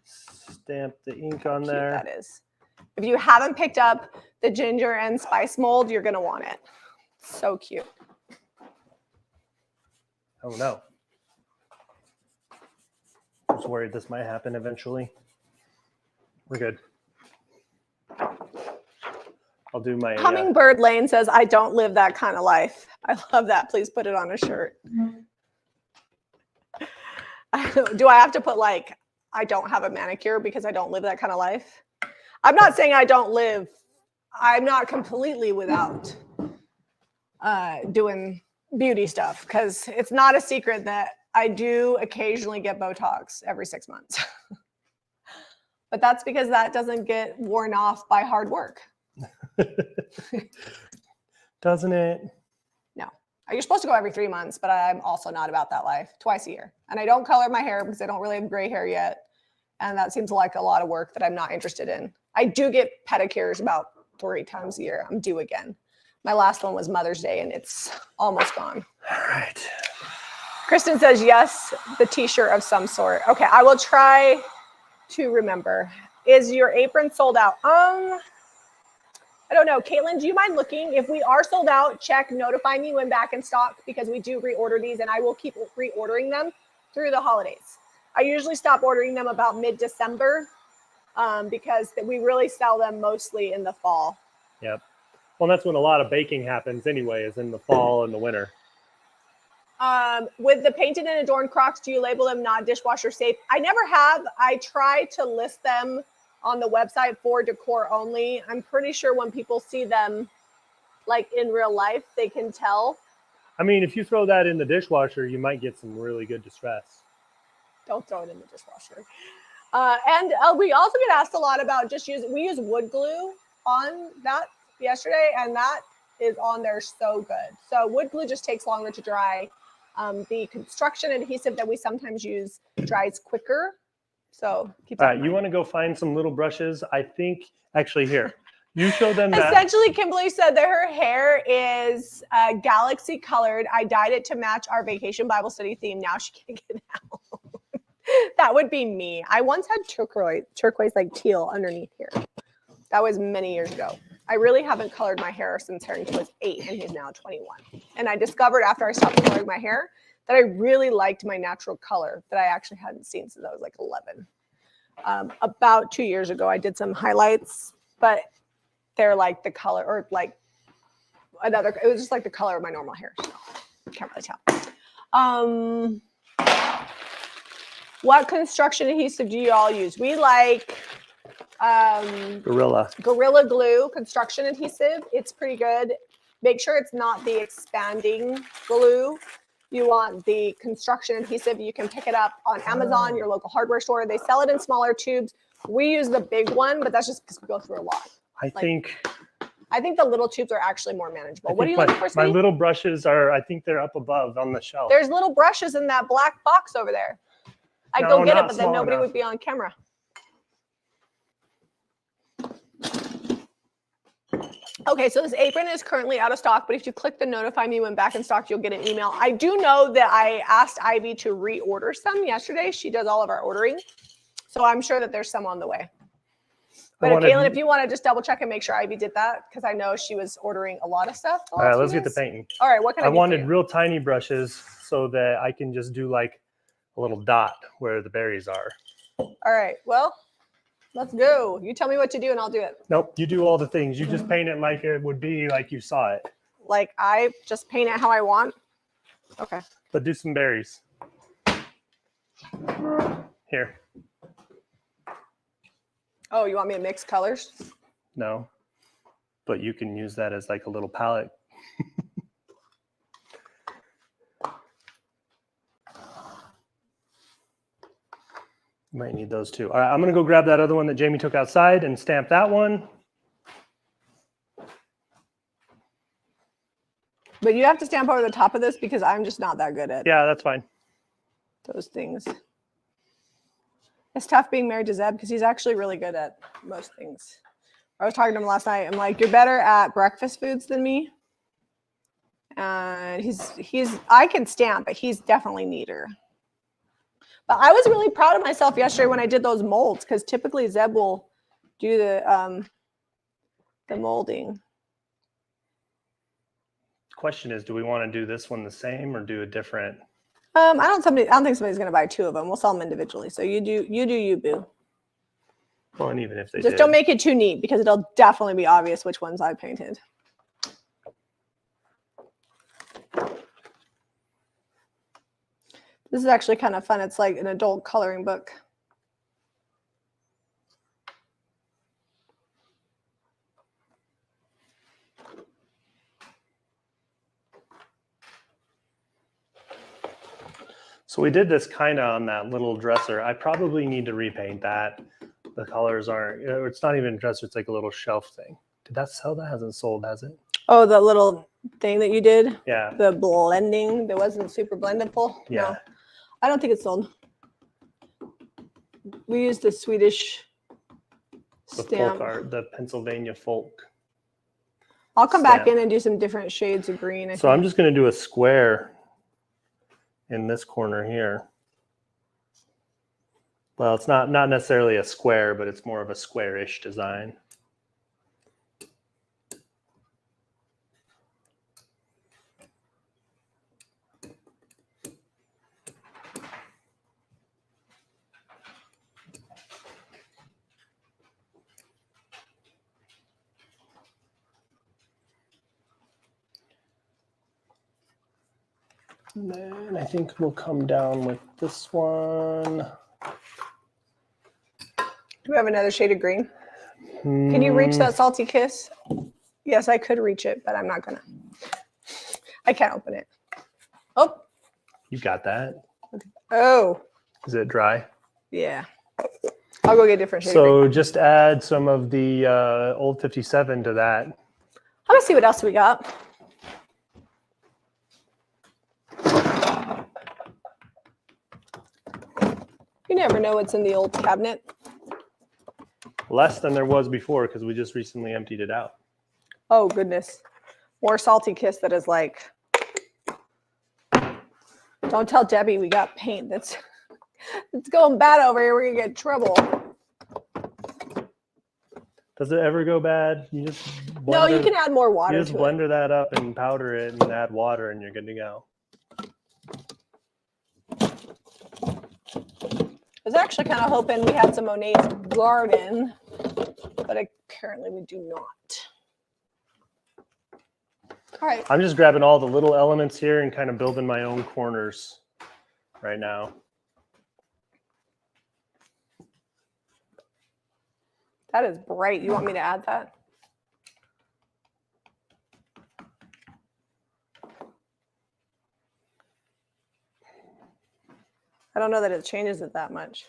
Speaker 2: Stamp the ink on there.
Speaker 1: That is. If you haven't picked up the ginger and spice mold, you're gonna want it. So cute.
Speaker 2: Oh no. I was worried this might happen eventually. We're good. I'll do my
Speaker 1: Hummingbird Lane says, I don't live that kind of life. I love that. Please put it on a shirt. Do I have to put like, I don't have a manicure because I don't live that kind of life? I'm not saying I don't live. I'm not completely without doing beauty stuff because it's not a secret that I do occasionally get Botox every 6 months. But that's because that doesn't get worn off by hard work.
Speaker 2: Doesn't it?
Speaker 1: No. You're supposed to go every 3 months, but I'm also not about that life. Twice a year. And I don't color my hair because I don't really have gray hair yet. And that seems like a lot of work that I'm not interested in. I do get pedicures about 3 times a year. I'm due again. My last one was Mother's Day and it's almost gone.
Speaker 2: All right.
Speaker 1: Kristen says, yes, the t-shirt of some sort. Okay, I will try to remember. Is your apron sold out? I don't know. Caitlin, do you mind looking? If we are sold out, check, notify me when back in stock because we do reorder these and I will keep reordering them through the holidays. I usually stop ordering them about mid-December because we really sell them mostly in the fall.
Speaker 2: Yep. Well, that's when a lot of baking happens anyway, is in the fall and the winter.
Speaker 1: With the painted and adorned Crocs, do you label them not dishwasher safe? I never have. I try to list them on the website for decor only. I'm pretty sure when people see them like in real life, they can tell.
Speaker 2: I mean, if you throw that in the dishwasher, you might get some really good distress.
Speaker 1: Don't throw it in the dishwasher. And we also get asked a lot about we use wood glue on that yesterday, and that is on there so good. So wood glue just takes longer to dry. The construction adhesive that we sometimes use dries quicker. So keep that in mind.
Speaker 2: You want to go find some little brushes? I think, actually here, you show them that.
Speaker 1: Essentially, Kimberly said that her hair is galaxy colored. I dyed it to match our vacation Bible study theme. Now she can't get it out. That would be me. I once had turquoise like teal underneath here. That was many years ago. I really haven't colored my hair since Harrington was 8 and he's now 21. And I discovered after I stopped coloring my hair that I really liked my natural color that I actually hadn't seen since I was like 11. About 2 years ago, I did some highlights, but they're like the color or like another, it was just like the color of my normal hair. So can't really tell. What construction adhesive do you all use? We like
Speaker 2: Gorilla
Speaker 1: Glue construction adhesive. It's pretty good. Make sure it's not the expanding glue. You want the construction adhesive. You can pick it up on Amazon, your local hardware store. They sell it in smaller tubes. We use the big one, but that's just because we go through a lot. I think the little tubes are actually more manageable. What are you looking for,
Speaker 2: my little brushes are, I think they're up above on the shelf.
Speaker 1: There's little brushes in that black box over there. I'd go get it, but then nobody would be on camera. Okay, so this apron is currently out of stock, but if you click the notify me when back in stock, you'll get an email. I do know that I asked Ivy to reorder some yesterday. She does all of our ordering. So I'm sure that there's some on the way. But Caitlin, if you want to just double check and make sure Ivy did that, because I know she was ordering a lot of stuff.
Speaker 2: All right, let's get the painting.
Speaker 1: All right, what can I do?
Speaker 2: I wanted real tiny brushes so that I can just do like a little dot where the berries are.
Speaker 1: All right, well, let's go. You tell me what to do and I'll do it.
Speaker 2: Nope, you do all the things. You just paint it like it would be like you saw it.
Speaker 1: Like I just paint it how I want? Okay.
Speaker 2: But do some berries. Here.
Speaker 1: Oh, you want me to mix colors?
Speaker 2: No, but you can use that as like a little palette. You might need those too. All right, I'm going to go grab that other one that Jamie took outside and stamp that one.
Speaker 1: But you have to stamp over the top of this because I'm just not that good at
Speaker 2: that's fine.
Speaker 1: Those things. It's tough being married to Zeb because he's actually really good at most things. I was talking to him last night. I'm like, you're better at breakfast foods than me. And I can stamp, but he's definitely neater. But I was really proud of myself yesterday when I did those molds because typically Zeb will do the molding.
Speaker 2: Question is, do we want to do this one the same or do a different?
Speaker 1: I don't think somebody's going to buy two of them. We'll sell them individually. So you do you, boo.
Speaker 2: Well, and even if they
Speaker 1: just don't make it too neat because it'll definitely be obvious which ones I painted. This is actually kind of fun. It's like an adult coloring book.
Speaker 2: So we did this kind of on that little dresser. I probably need to repaint that. The colors aren't, it's not even a dresser, it's like a little shelf thing. Did that sell? That hasn't sold, has it?
Speaker 1: Oh, the little thing that you did?
Speaker 2: Yeah.
Speaker 1: The blending that wasn't super blendable?
Speaker 2: Yeah.
Speaker 1: No, I don't think it's sold. We used the Swedish stamp.
Speaker 2: Folk art, the Pennsylvania folk.
Speaker 1: I'll come back in and do some different shades of green.
Speaker 2: So I'm just going to do a square in this corner here. Well, it's not necessarily a square, but it's more of a square-ish design. And then I think we'll come down with this one.
Speaker 1: Do we have another shade of green? Can you reach that salty kiss? Yes, I could reach it, but I'm not gonna. I can't open it. Oh.
Speaker 2: You got that.
Speaker 1: Oh.
Speaker 2: Is it dry?
Speaker 1: Yeah. I'll go get a different shade.
Speaker 2: So just add some of the old 57 to that.
Speaker 1: Let's see what else we got. You never know what's in the old cabinet.
Speaker 2: Less than there was before because we just recently emptied it out.
Speaker 1: Oh, goodness. More salty kiss that is like, don't tell Debbie we got paint. It's going bad over here. We're going to get in trouble.
Speaker 2: Does it ever go bad? You just
Speaker 1: no, you can add more water.
Speaker 2: You just blender that up and powder it and add water and you're good to go.
Speaker 1: I was actually kind of hoping we had some Monet's garden, but apparently we do not. All right.
Speaker 2: I'm just grabbing all the little elements here and kind of building my own corners right now.
Speaker 1: That is bright. You want me to add that? I don't know that it changes it that much.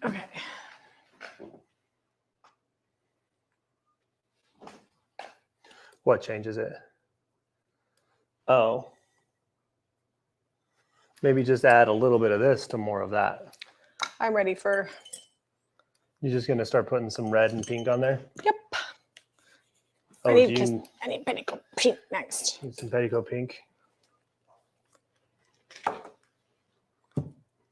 Speaker 1: Okay.
Speaker 2: What changes it? Oh. Maybe just add a little bit of this to more of that.
Speaker 1: I'm ready for...
Speaker 2: You're just going to start putting some red and pink on there?
Speaker 1: Yep.
Speaker 2: Oh,
Speaker 1: I need petticoat pink next.
Speaker 2: Need some petticoat pink.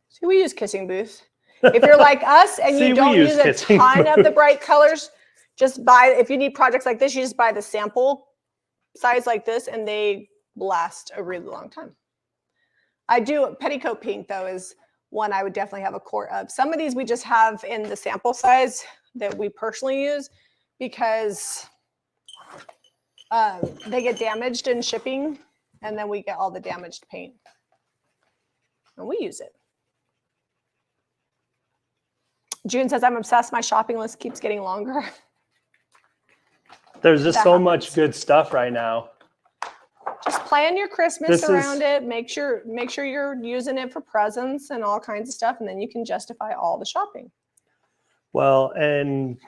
Speaker 1: See, we use Kissing Booth. If you're like us and you don't use a ton of the bright colors, just buy, if you need projects like this, you just buy the sample size like this and they last a really long time. I do, petticoat pink though is one I would definitely have a quart of. Some of these we just have in the sample size that we personally use because they get damaged in shipping and then we get all the damaged paint. And we use it. June says, I'm obsessed. My shopping list keeps getting longer.
Speaker 2: There's just so much good stuff right now.
Speaker 1: Just plan your Christmas around it. Make sure you're using it for presents and all kinds of stuff. And then you can justify all the shopping.
Speaker 2: Well, and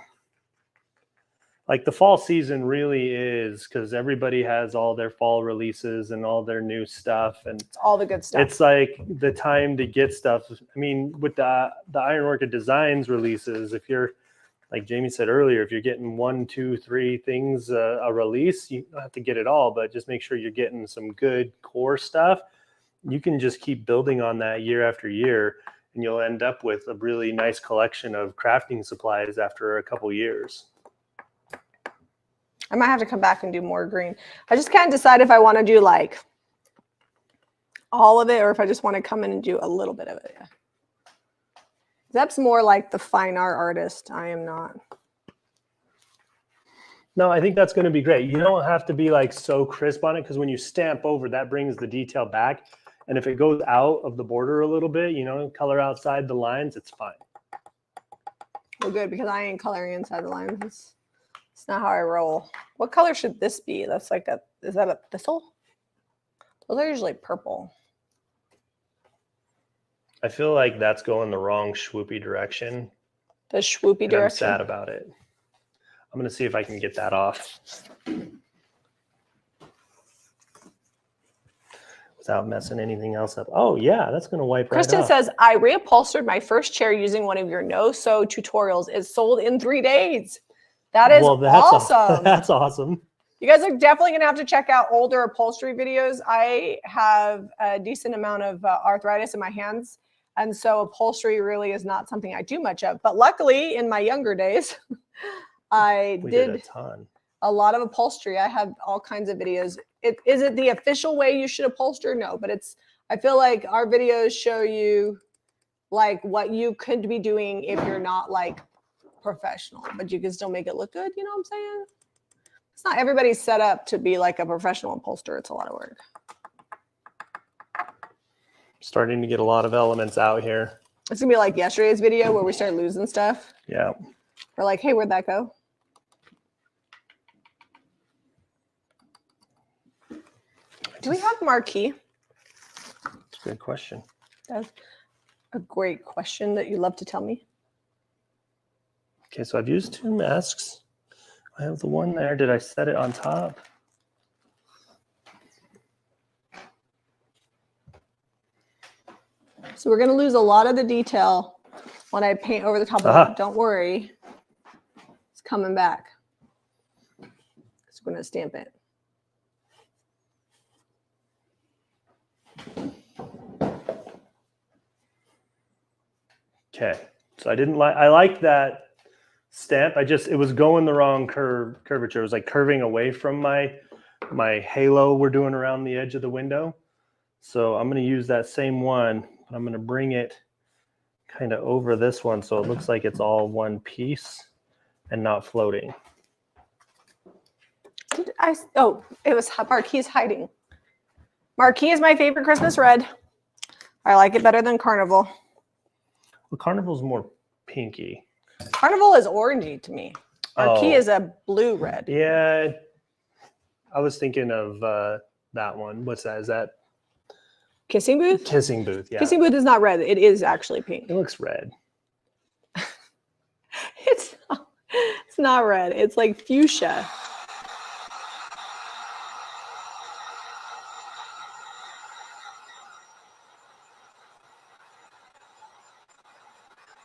Speaker 2: like the fall season really is because everybody has all their fall releases and all their new stuff. And
Speaker 1: it's all the good stuff.
Speaker 2: It's like the time to get stuff. I mean, with the Iron Orchid Designs releases, if you're, like Jamie said earlier, if you're getting 1, 2, 3 things a release, you don't have to get it all, but just make sure you're getting some good core stuff. You can just keep building on that year after year, and you'll end up with a really nice collection of crafting supplies after a couple years.
Speaker 1: I might have to come back and do more green. I just can't decide if I want to do like all of it or if I just want to come in and do a little bit of it. Yeah. That's more like the fine art artist. I am not.
Speaker 2: No, I think that's going to be great. You don't have to be like so crisp on it because when you stamp over, that brings the detail back. And if it goes out of the border a little bit, you know, color outside the lines, it's fine.
Speaker 1: Well, good, because I ain't coloring inside the lines. It's not how I roll. What color should this be? That's like a, is that a thistle? Those are usually purple.
Speaker 2: I feel like that's going the wrong swoopy direction.
Speaker 1: The swoopy direction?
Speaker 2: I'm sad about it. I'm going to see if I can get that off without messing anything else up. Oh, yeah, that's going to wipe right off.
Speaker 1: Kristen says, I reupholstered my first chair using one of your no-sew tutorials. It's sold in 3 days. That is awesome.
Speaker 2: That's awesome.
Speaker 1: You guys are definitely going to have to check out older upholstery videos. I have a decent amount of arthritis in my hands. And so upholstery really is not something I do much of. But luckily, in my younger days, I did a lot of upholstery. I have all kinds of videos. Is it the official way you should upholster? No, but it's, I feel like our videos show you like what you could be doing if you're not like professional, but you can still make it look good. You know what I'm saying? It's not everybody's set up to be like a professional upholsterer. It's a lot of work.
Speaker 2: Starting to get a lot of elements out here.
Speaker 1: It's gonna be like yesterday's video where we start losing stuff.
Speaker 2: Yeah.
Speaker 1: We're like, hey, where'd that go? Do we have marquee?
Speaker 2: That's a good question.
Speaker 1: That's a great question that you love to tell me.
Speaker 2: Okay, so I've used 2 masks. I have the one there. Did I set it on top?
Speaker 1: So we're going to lose a lot of the detail when I paint over the top of it. Don't worry. It's coming back. So we're going to stamp it.
Speaker 2: Okay. So I liked that stamp. it was going the wrong curvature. It was like curving away from my halo we're doing around the edge of the window. So I'm going to use that same one, but I'm going to bring it kind of over this one so it looks like it's all one piece and not floating.
Speaker 1: Oh, it was Marquis hiding. Marquis is my favorite Christmas red. I like it better than Carnival.
Speaker 2: Well, Carnival's more pinky.
Speaker 1: Carnival is orangey to me. Marquis is a blue red.
Speaker 2: Yeah. I was thinking of that one. What's that? Is that
Speaker 1: Kissing Booth?
Speaker 2: Kissing Booth, yeah.
Speaker 1: Kissing Booth is not red. It is actually pink.
Speaker 2: It looks red.
Speaker 1: It's not red. It's like fuchsia.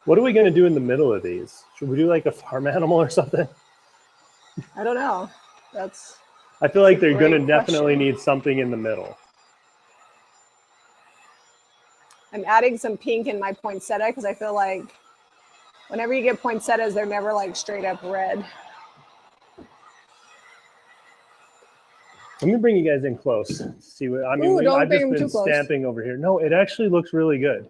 Speaker 2: What are we going to do in the middle of these? Should we do like a farm animal or something?
Speaker 1: I don't know.
Speaker 2: I feel like they're going to
Speaker 1: great
Speaker 2: definitely
Speaker 1: question.
Speaker 2: need something in the middle.
Speaker 1: I'm adding some pink in my poinsettia because I feel like whenever you get poinsettias, they're never like straight up red.
Speaker 2: Let me bring you guys in close. See what I mean.
Speaker 1: Ooh, don't
Speaker 2: I've
Speaker 1: bring
Speaker 2: just
Speaker 1: them
Speaker 2: been
Speaker 1: too close.
Speaker 2: stamping over here. No, it actually looks really good.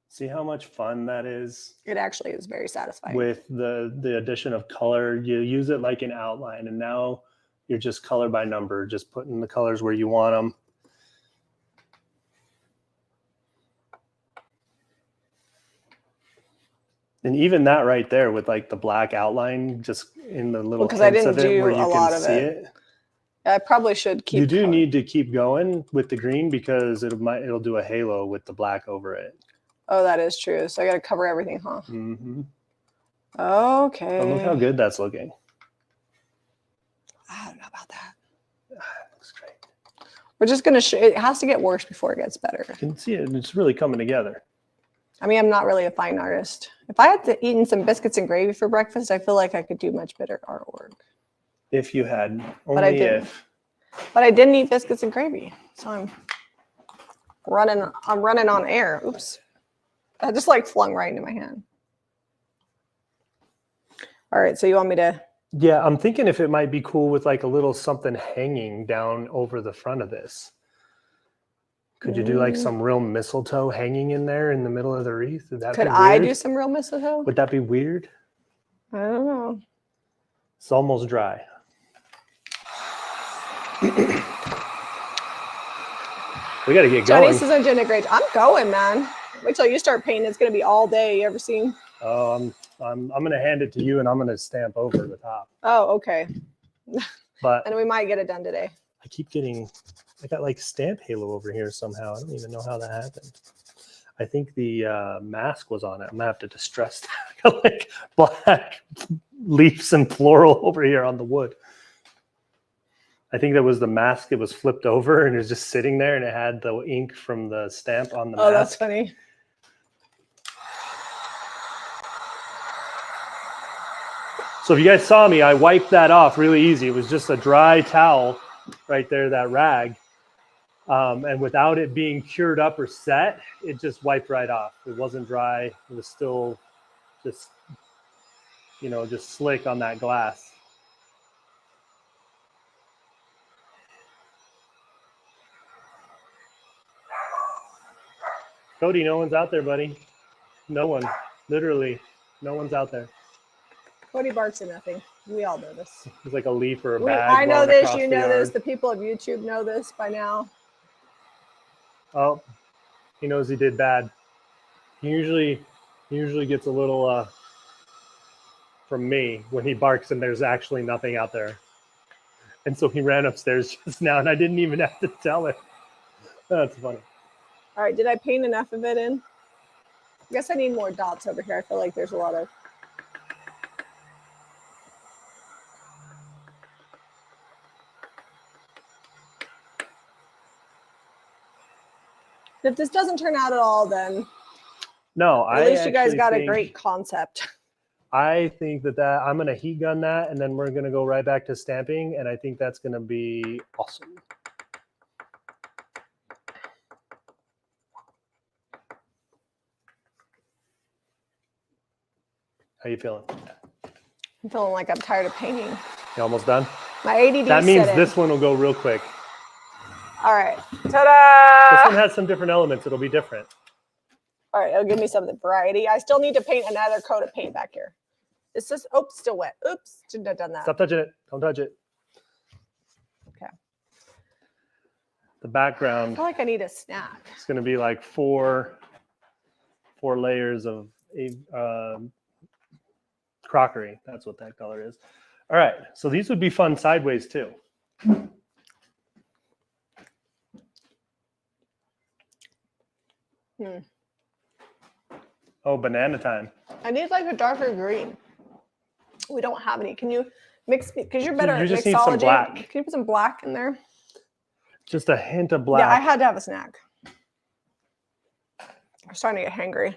Speaker 2: See how much fun that is?
Speaker 1: It actually is very satisfying.
Speaker 2: With the addition of color, you use it like an outline, and now you're just color by number, just putting the colors where you want them. And even that right there with like the black outline just in the little
Speaker 1: because I didn't
Speaker 2: of it
Speaker 1: do
Speaker 2: where you
Speaker 1: a lot
Speaker 2: can
Speaker 1: of
Speaker 2: see
Speaker 1: it. I probably should keep.
Speaker 2: You do need to keep going with the green because it'll do a halo with the black over it.
Speaker 1: Oh, that is true. So I got to cover everything, huh?
Speaker 2: Mm-hmm.
Speaker 1: Okay.
Speaker 2: But look how good that's looking.
Speaker 1: I don't know about that.
Speaker 2: It looks great.
Speaker 1: We're just going to it has to get worse before it gets better.
Speaker 2: You can see it. It's really coming together.
Speaker 1: I mean, I'm not really a fine artist. If I had eaten some biscuits and gravy for breakfast, I feel like I could do much better artwork.
Speaker 2: If you had,
Speaker 1: but I didn't.
Speaker 2: if.
Speaker 1: But I didn't eat biscuits and gravy, so I'm running on air. Oops. I just like flung right into my hand. All right, so you want me to?
Speaker 2: Yeah, I'm thinking if it might be cool with like a little something hanging down over the front of this. Could you do like some real mistletoe hanging in there in the middle of the wreath?
Speaker 1: Could I do some real mistletoe?
Speaker 2: Would that be weird?
Speaker 1: I don't know.
Speaker 2: It's almost dry. We got to get going.
Speaker 1: Janice isn't doing a great job. I'm going, man. Wait till you start painting. It's going to be all day. You ever seen?
Speaker 2: Oh, I'm going to hand it to you and I'm going to stamp over the top.
Speaker 1: Oh, okay.
Speaker 2: But
Speaker 1: and we might get it done today.
Speaker 2: I got like stamp halo over here somehow. I don't even know how that happened. I think the mask was on it. I'm going to have to distress that. I got like black leaves and floral over here on the wood. I think that was the mask. It was flipped over and it was just sitting there and it had the ink from the stamp on the mask.
Speaker 1: Oh, that's funny.
Speaker 2: So if you guys saw me, I wiped that off really easy. It was just a dry towel right there, that rag. And without it being cured up or set, it just wiped right off. It wasn't dry. It was still just, just slick on that glass. Cody, no one's out there, buddy. No one. Literally, no one's out there.
Speaker 1: Cody barks at nothing. We all know this.
Speaker 2: It's like a leaf or a bag.
Speaker 1: I know this. You know this. The people of YouTube know this by now.
Speaker 2: Oh, he knows he did bad. He usually gets a little from me when he barks and there's actually nothing out there. And so he ran upstairs just now and I didn't even have to tell him. That's funny.
Speaker 1: All right, did I paint enough of it in? I guess I need more dots over here. I feel like there's a lot of... If this doesn't turn out at all, then
Speaker 2: no,
Speaker 1: at least you guys got a great concept.
Speaker 2: I think that I'm going to heat gun that, and then we're going to go right back to stamping, and I think that's going to be awesome. How you feeling?
Speaker 1: I'm feeling like I'm tired of painting.
Speaker 2: You almost done?
Speaker 1: My ADD.
Speaker 2: That means this one will go real quick.
Speaker 1: All right. So Ta-da!
Speaker 2: This one has some different elements. It'll be different.
Speaker 1: All right, it'll give me some of the variety. I still need to paint another coat of paint back here. It's just, oops, still wet. Oops, shouldn't have done that.
Speaker 2: Stop touching it. Don't touch it.
Speaker 1: Okay.
Speaker 2: The
Speaker 1: I
Speaker 2: background
Speaker 1: feel like I need a snack.
Speaker 2: is going to be like four layers of crockery. That's what that color is. All right, so these would be fun sideways too. Oh, banana time.
Speaker 1: I need like a darker green. We don't have any. Can you mix, because you're better at
Speaker 2: just
Speaker 1: mixology.
Speaker 2: need some black.
Speaker 1: Can you put some black in there?
Speaker 2: Just a hint of black.
Speaker 1: Yeah, I had to have a snack. I'm starting to get hangry.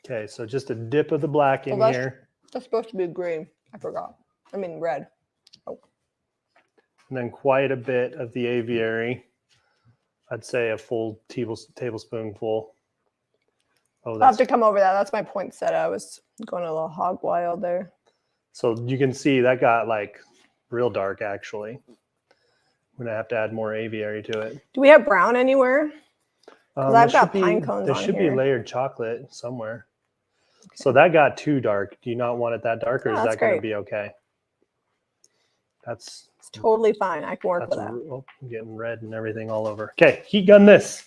Speaker 2: Okay, so just a dip of the black in here.
Speaker 1: That's supposed to be green. I forgot. I mean red. Oh.
Speaker 2: And then quite a bit of the aviary. I'd say a full tablespoonful. Oh,
Speaker 1: I'll have to come over that. That's my poinsettia. I was going a little hog wild there.
Speaker 2: So you can see that got like real dark actually. I'm gonna have to add more aviary to it.
Speaker 1: Do we have brown anywhere? Because I've got pine cones on here.
Speaker 2: There should be layered chocolate somewhere. Okay. So that got too dark. Do you not want it that dark, or is that going to be okay? It's
Speaker 1: totally fine. I can work with that.
Speaker 2: Oh, I'm getting red and everything all over. Okay, heat gun this.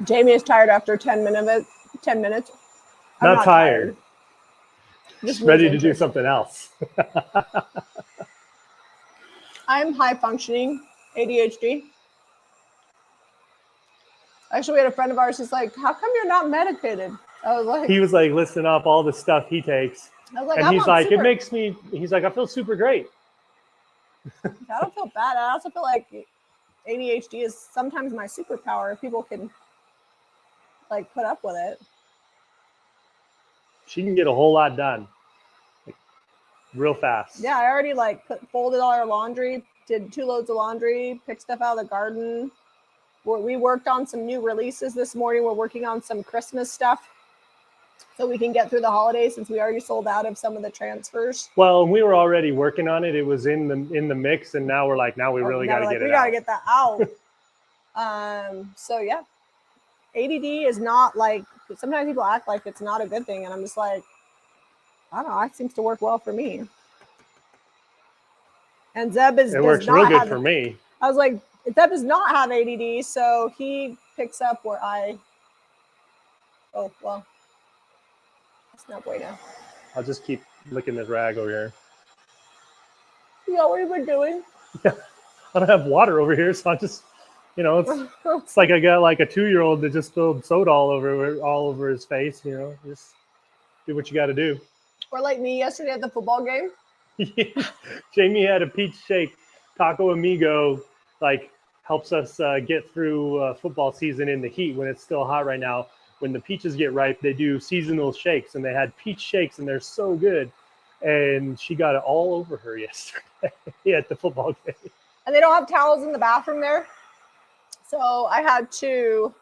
Speaker 1: Jamie is tired after 10 minutes. I'm
Speaker 2: not tired. Just ready to do something else.
Speaker 1: I'm high functioning ADHD. Actually, we had a friend of ours who's like, how come you're not medicated? I was like,
Speaker 2: he was like listing off all the stuff he takes.
Speaker 1: I was like,
Speaker 2: and he's like, it makes me, he's like, I feel super great.
Speaker 1: I don't feel bad. I also feel like ADHD is sometimes my superpower if people can like put up with it.
Speaker 2: She can get a whole lot done like, real fast.
Speaker 1: Yeah, I already like folded all our laundry, did 2 loads of laundry, picked stuff out of the garden. We worked on some new releases this morning. We're working on some Christmas stuff so we can get through the holidays since we already sold out of some of the transfers.
Speaker 2: Well, we were already working on it. It was in the mix, and now we're like, we really got to get it out.
Speaker 1: We got to get that out. So yeah, ADD is not like, sometimes people act like it's not a good thing, and I'm just like, I don't know. It seems to work well for me. And Zeb
Speaker 2: it works real good for me.
Speaker 1: I was like, Zeb does not have ADD, so he picks up where I. Oh well, that's not bueno.
Speaker 2: I'll just keep licking this rag over here.
Speaker 1: You know what you've been doing?
Speaker 2: Yeah, I don't have water over here, so I just, it's like I got like a 2-year-old that just spilled soda all over his face. Just do what you got to do.
Speaker 1: Or like me yesterday at the football game.
Speaker 2: Jamie had a peach shake. Taco Amigo like helps us get through football season in the heat when it's still hot right now. When the peaches get ripe, they do seasonal shakes, and they had peach shakes, and they're so good. And she got it all over her yesterday at the football game.
Speaker 1: And they don't have towels in the bathroom there, so I had to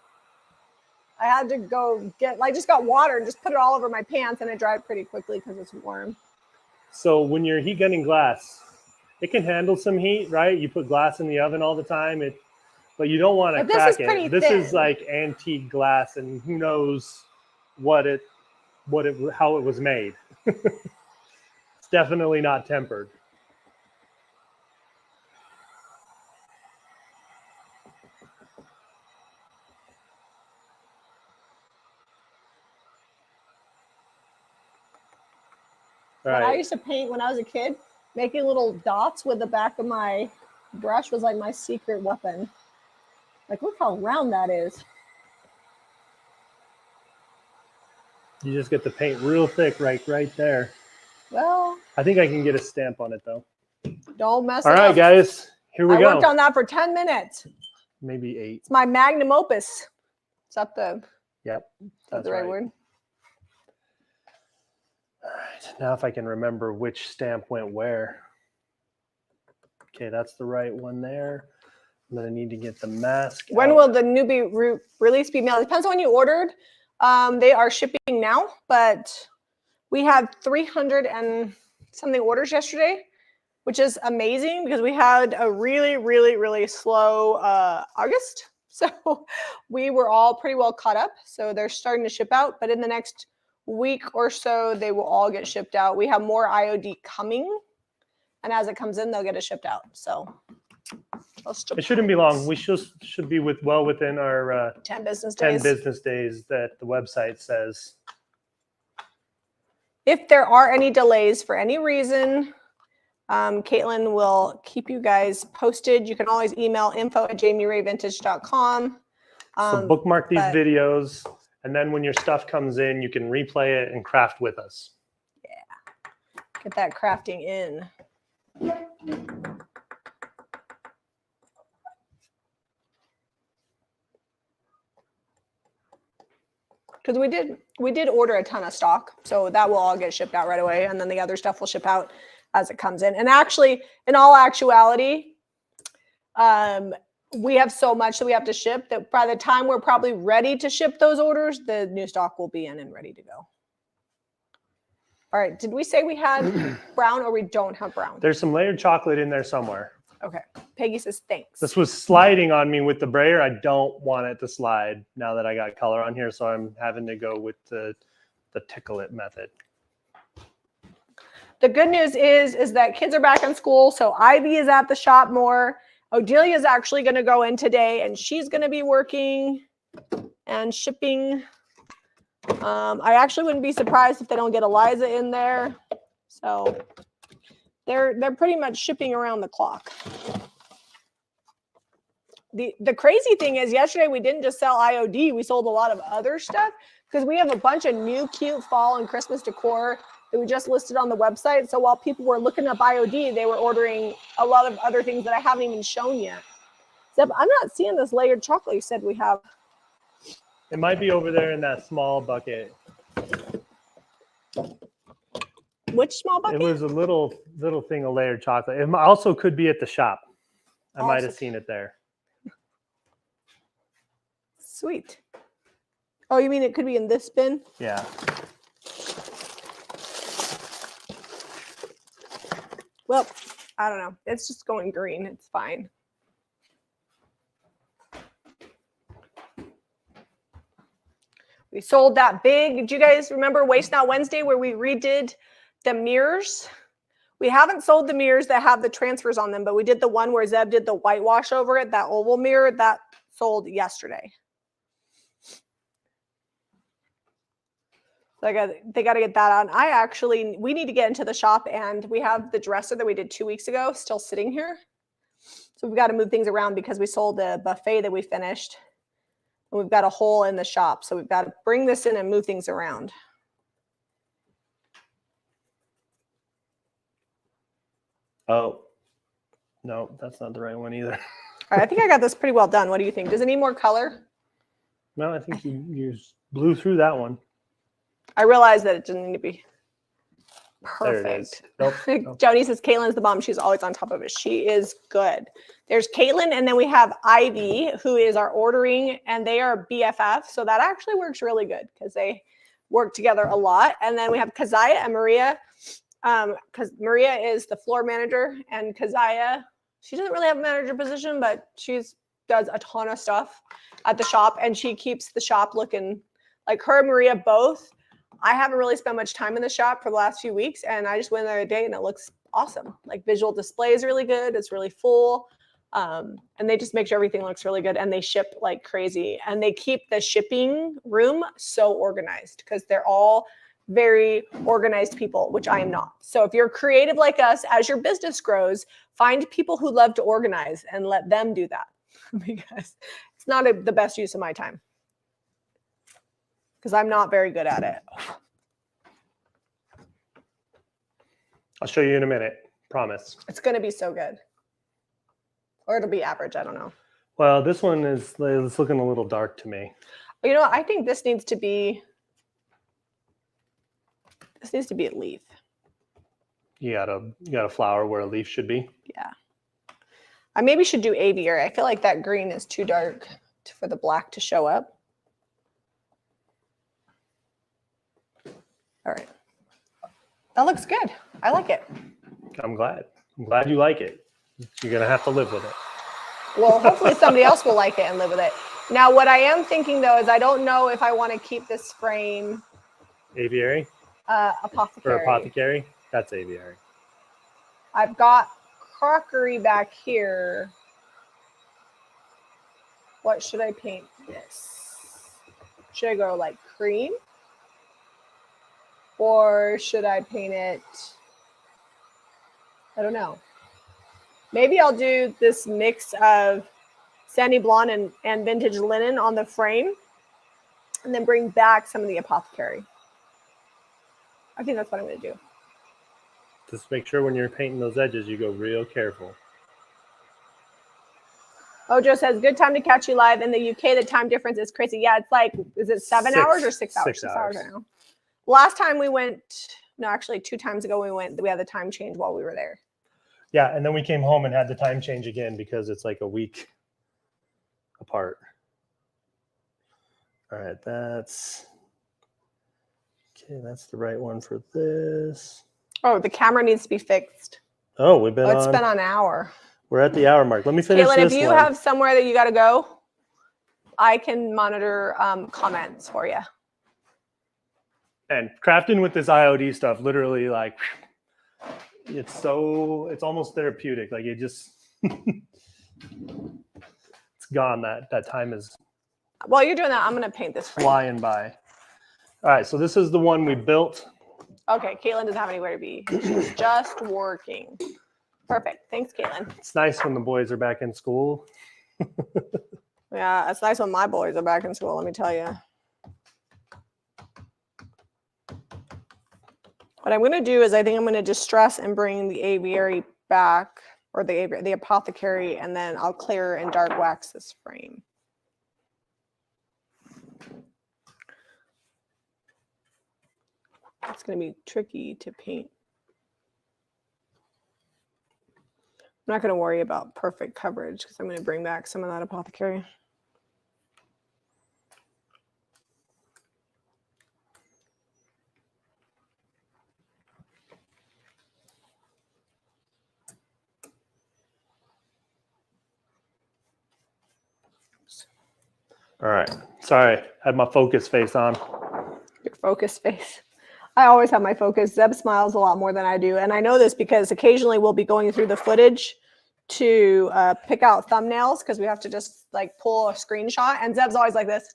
Speaker 1: go get, I just got water and just put it all over my pants, and it dried pretty quickly because it's warm.
Speaker 2: So when you're heat gunning glass, it can handle some heat, right? You put glass in the oven all the time, but you don't want to crack it. This is like antique glass, and who knows how it was made. It's definitely not tempered.
Speaker 1: Right. I used to paint when I was a kid, making little dots with the back of my brush was like my secret weapon. Like, look how round that is.
Speaker 2: You just get the paint real thick right there.
Speaker 1: Well,
Speaker 2: I think I can get a stamp on it though.
Speaker 1: Don't mess it
Speaker 2: up. All right, guys, here we go.
Speaker 1: I worked on that for 10 minutes.
Speaker 2: Maybe 8.
Speaker 1: It's my magnum opus. Is that the?
Speaker 2: Yep.
Speaker 1: That's the right word.
Speaker 2: All right, now if I can remember which stamp went where. Okay, that's the right one there. I'm going to need to get the mask
Speaker 1: When
Speaker 2: out.
Speaker 1: will the newbie release be mailed? It depends on when you ordered. They are shipping now, but we had 300 and something orders yesterday, which is amazing because we had a really, really, really slow August. So we were all pretty well caught up. So they're starting to ship out, but in the next week or so, they will all get shipped out. We have more IOD coming, and as it comes in, they'll get it shipped out. So
Speaker 2: it shouldn't be long. We should be well within our
Speaker 1: 10 business
Speaker 2: 10
Speaker 1: days.
Speaker 2: business days that the website says.
Speaker 1: If there are any delays for any reason, Caitlin will keep you guys posted. You can always email info@jamierayvintage.com.
Speaker 2: So bookmark these videos, and then when your stuff comes in, you can replay it and craft with us.
Speaker 1: Yeah, get that crafting in. Because we did order a ton of stock, so that will all get shipped out right away, and then the other stuff will ship out as it comes in. And actually, in all actuality, we have so much that we have to ship that by the time we're probably ready to ship those orders, the new stock will be in and ready to go. All right, did we say we had brown or we don't have brown?
Speaker 2: There's some layered chocolate in there somewhere.
Speaker 1: Okay, Peggy says thanks.
Speaker 2: This was sliding on me with the brayer. I don't want it to slide now that I got color on here, so I'm having to go with the tickle it method.
Speaker 1: The good news is that kids are back in school, so Ivy is at the shop more. Odelia is actually going to go in today, and she's going to be working and shipping. I actually wouldn't be surprised if they don't get Eliza in there. So they're pretty much shipping around the clock. The crazy thing is yesterday we didn't just sell IOD, we sold a lot of other stuff because we have a bunch of new cute fall and Christmas decor that we just listed on the website. So while people were looking up IOD, they were ordering a lot of other things that I haven't even shown yet. Zeb, I'm not seeing this layered chocolate you said we have.
Speaker 2: It might be over there in that small bucket.
Speaker 1: Which small bucket?
Speaker 2: It was a little thing of layered chocolate. It also could be at the shop. I might have seen it there.
Speaker 1: Sweet. Oh, you mean it could be in this bin?
Speaker 2: Yeah.
Speaker 1: Well, I don't know. It's just going green. It's fine. We sold that big. Do you guys remember Waste Not Wednesday where we redid the mirrors? We haven't sold the mirrors that have the transfers on them, but we did the one where Zeb did the whitewash over it, that oval mirror, that sold yesterday. So they got to get that on. We need to get into the shop, and we have the dresser that we did 2 weeks ago still sitting here. So we've got to move things around because we sold a buffet that we finished. And we've got a hole in the shop. So we've got to bring this in and move things around.
Speaker 2: Oh, no, that's not the right one either.
Speaker 1: All right, I think I got this pretty well done. What do you think? Does it need more color?
Speaker 2: No, I think you blew through that one.
Speaker 1: I realized that it didn't need to be
Speaker 2: perfect. There it is. Nope.
Speaker 1: Joni says Caitlin's the bomb. She's always on top of it. She is good. There's Caitlin, and then we have Ivy, who is our ordering, and they are BFF. So that actually works really good because they work together a lot. And then we have Keziah and Maria, because Maria is the floor manager, and Keziah, she doesn't really have a manager position, but does a ton of stuff at the shop, and she keeps the shop looking like her and Maria both. I haven't really spent much time in the shop for the last few weeks, and I just went there a day and it looks awesome. Like visual display is really good. It's really full. And they just make sure everything looks really good, and they ship like crazy, and they keep the shipping room so organized because they're all very organized people, which I am not. So if you're creative like us, as your business grows, find people who love to organize and let them do that because it's not the best use of my time. Because I'm not very good at it.
Speaker 2: I'll show you in a minute. Promise.
Speaker 1: It's going to be so good. Or it'll be average. I don't know.
Speaker 2: Well, this one is it's looking a little dark to me.
Speaker 1: You know what? I think this needs to be a leaf.
Speaker 2: You got a flower where a leaf should be.
Speaker 1: Yeah. I maybe should do aviary. I feel like that green is too dark for the black to show up. All right. That looks good. I like it.
Speaker 2: I'm glad. I'm glad you like it. You're going to have to live with it.
Speaker 1: Well, hopefully somebody else will like it and live with it. Now, what I am thinking, though, is I don't know if I want to keep this frame.
Speaker 2: Aviary?
Speaker 1: Apothecary.
Speaker 2: Or apothecary? That's aviary.
Speaker 1: I've got crockery back here. What should I paint this? Should I go like cream? Or should I paint it? I don't know. Maybe I'll do this mix of sandy blonde and vintage linen on the frame and then bring back some of the apothecary. I think that's what I'm going to do.
Speaker 2: Just make sure when you're painting those edges, you go real careful.
Speaker 1: Ojo says, good time to catch you live. In the UK, the time difference is crazy. Yeah, it's like, is it 7 hours or 6 hours?
Speaker 2: 6 hours.
Speaker 1: 6 hours right now. Last time we went, no, actually 2 times ago we had the time change while we were there.
Speaker 2: Yeah, and then we came home and had the time change again because it's like a week apart. All right, that's the right one for this.
Speaker 1: Oh, the camera needs to be fixed.
Speaker 2: Oh, we've been
Speaker 1: it's been an hour.
Speaker 2: We're at the hour mark. Let me finish
Speaker 1: Caitlin,
Speaker 2: this
Speaker 1: if you
Speaker 2: one.
Speaker 1: have somewhere that you got to go, I can monitor comments for you.
Speaker 2: And crafting with this IOD stuff, literally, like, it's almost therapeutic. Like, it just, it's gone. That time is.
Speaker 1: While you're doing that, I'm going to paint this frame.
Speaker 2: Flying by. All right, so this is the one we built.
Speaker 1: Okay, Caitlin doesn't have anywhere to be. She's just working. Perfect. Thanks, Caitlin.
Speaker 2: It's nice when the boys are back in school.
Speaker 1: Yeah, it's nice when my boys are back in school, let me tell you. What I'm going to do is I think I'm going to distress and bring the aviary back, or the apothecary, and then I'll clear and dark wax this frame. It's going to be tricky to paint. I'm not going to worry about perfect coverage because I'm going to bring back some of that apothecary.
Speaker 2: All right. Sorry, I had my focus face on.
Speaker 1: Your focus face. I always have my focus. Zeb smiles a lot more than I do. And I know this because occasionally we'll be going through the footage to pick out thumbnails because we have to just like pull a screenshot. And Zeb's always like this.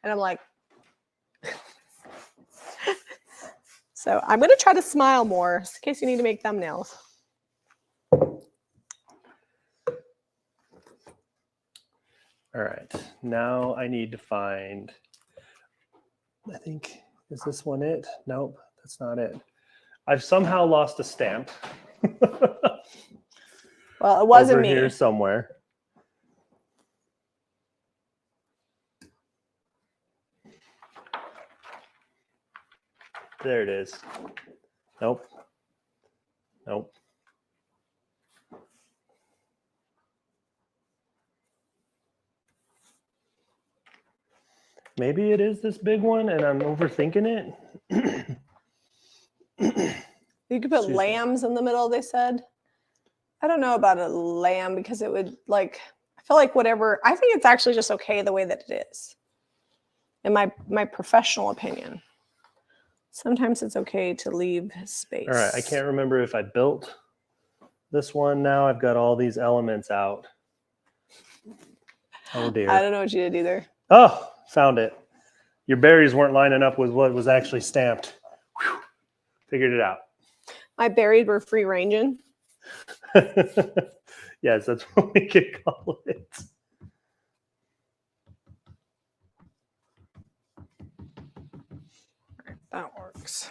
Speaker 1: And I'm like. So I'm going to try to smile more in case you need to make thumbnails.
Speaker 2: All right. Now I need to find, I think, is this one it? Nope, that's not it. I've somehow lost a stamp.
Speaker 1: Well, it wasn't
Speaker 2: over
Speaker 1: me.
Speaker 2: Here somewhere. There it is. Nope. Nope. Maybe it is this big one and I'm overthinking it.
Speaker 1: You could put lambs in the middle, they said. I don't know about a lamb because it would like, I feel like whatever, I think it's actually just okay the way that it is. In my professional opinion. Sometimes it's okay to leave space.
Speaker 2: All right, I can't remember if I built this one now. I've got all these elements out. Oh dear.
Speaker 1: I don't know what you did either.
Speaker 2: Oh, found it. Your berries weren't lining up with what was actually stamped. Whew. Figured it out.
Speaker 1: My berries were free ranging.
Speaker 2: Yes, that's what we could call it.
Speaker 1: That works.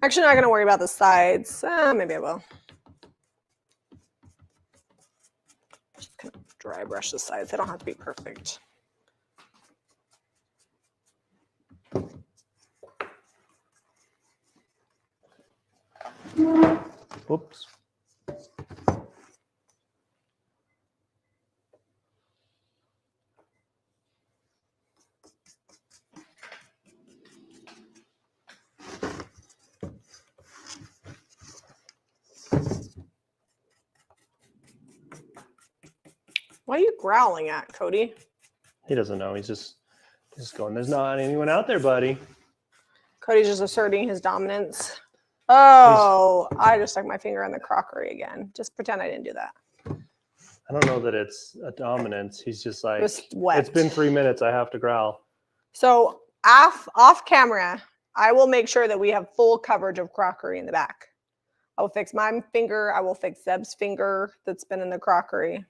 Speaker 1: Actually, not going to worry about the sides. Maybe I will. Just kind of dry brush the sides. They don't have to be perfect.
Speaker 2: Whoops.
Speaker 1: What are you growling at, Cody?
Speaker 2: He doesn't know. He's just going, there's not anyone out there, buddy.
Speaker 1: Cody's just asserting his dominance. Oh, I just stuck my finger on the crockery again. Just pretend I didn't do that.
Speaker 2: I don't know that it's a dominance. He's just like,
Speaker 1: wet.
Speaker 2: It's been 3 minutes. I have to growl.
Speaker 1: So off camera, I will make sure that we have full coverage of crockery in the back. I will fix my finger. I will fix Zeb's finger that's been in the crockery.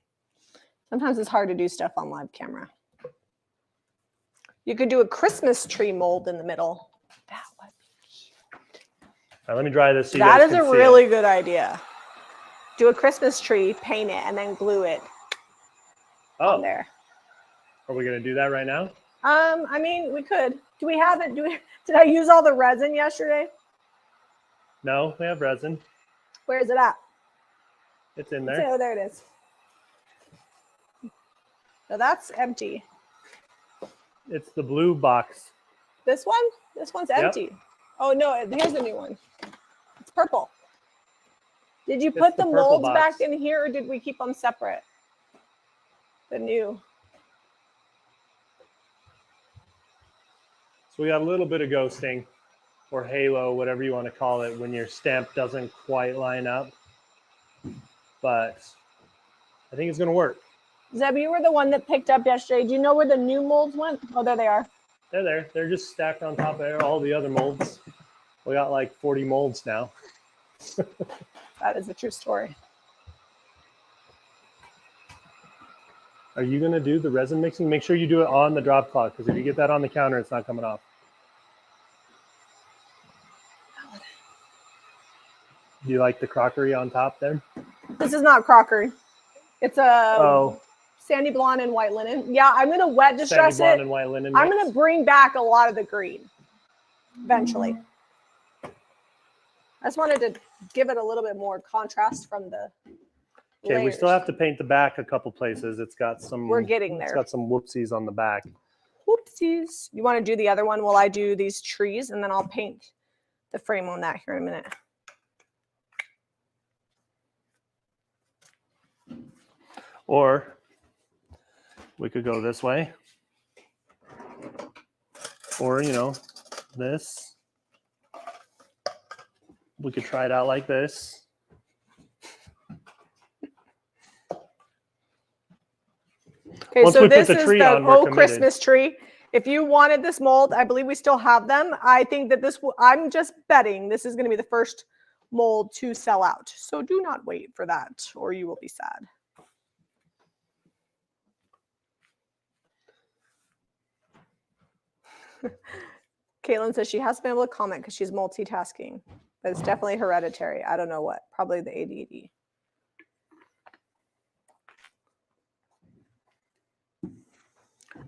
Speaker 1: Sometimes it's hard to do stuff on live camera. You could do a Christmas tree mold in the middle. That would be cute.
Speaker 2: All right, let me dry this. So
Speaker 1: that is a really good idea. Do a Christmas tree, paint it, and then glue it on there.
Speaker 2: Are we going to do that right now?
Speaker 1: I mean, we could. Do we have it? Did I use all the resin yesterday?
Speaker 2: No, we have resin.
Speaker 1: Where is it at?
Speaker 2: It's in there.
Speaker 1: Oh, there it is. So that's empty.
Speaker 2: It's the blue box.
Speaker 1: This one? This one's empty. Yep. Oh, no, here's a new one. It's purple. Did you put the molds back in here, or did we keep them separate? The new.
Speaker 2: So we got a little bit of ghosting, or halo, whatever you want to call it, when your stamp doesn't quite line up. But I think it's going to work.
Speaker 1: Zeb, you were the one that picked up yesterday. Do you know where the new molds went? Oh, there they are.
Speaker 2: They're there. They're just stacked on top of all the other molds. We got like 40 molds now.
Speaker 1: That is a true story.
Speaker 2: Are you going to do the resin mixing? Make sure you do it on the drop cloth, because if you get that on the counter, it's not coming off. Do you like the crockery on top there?
Speaker 1: This is not crockery. It's a sandy blonde and white linen. Yeah, I'm going to wet distress
Speaker 2: sandy blonde and white linen
Speaker 1: I'm going to bring back a lot of the green eventually. I just wanted to give it a little bit more contrast from the layers.
Speaker 2: We still have to paint the back a couple places. It's got some.
Speaker 1: We're getting there.
Speaker 2: It's got some whoopsies on the back.
Speaker 1: Whoopsies. You want to do the other one while I do these trees, and then I'll paint the frame on that here in a minute.
Speaker 2: Or we could go this way. Or, this. We could try it out like this.
Speaker 1: Okay, so this is the Christmas tree. If you wanted this mold, I believe we still have them. I think that I'm just betting this is going to be the first mold to sell out. So do not wait for that, or you will be sad. Caitlin says she hasn't been able to comment because she's multitasking, but it's definitely hereditary. I don't know what, probably the ADD.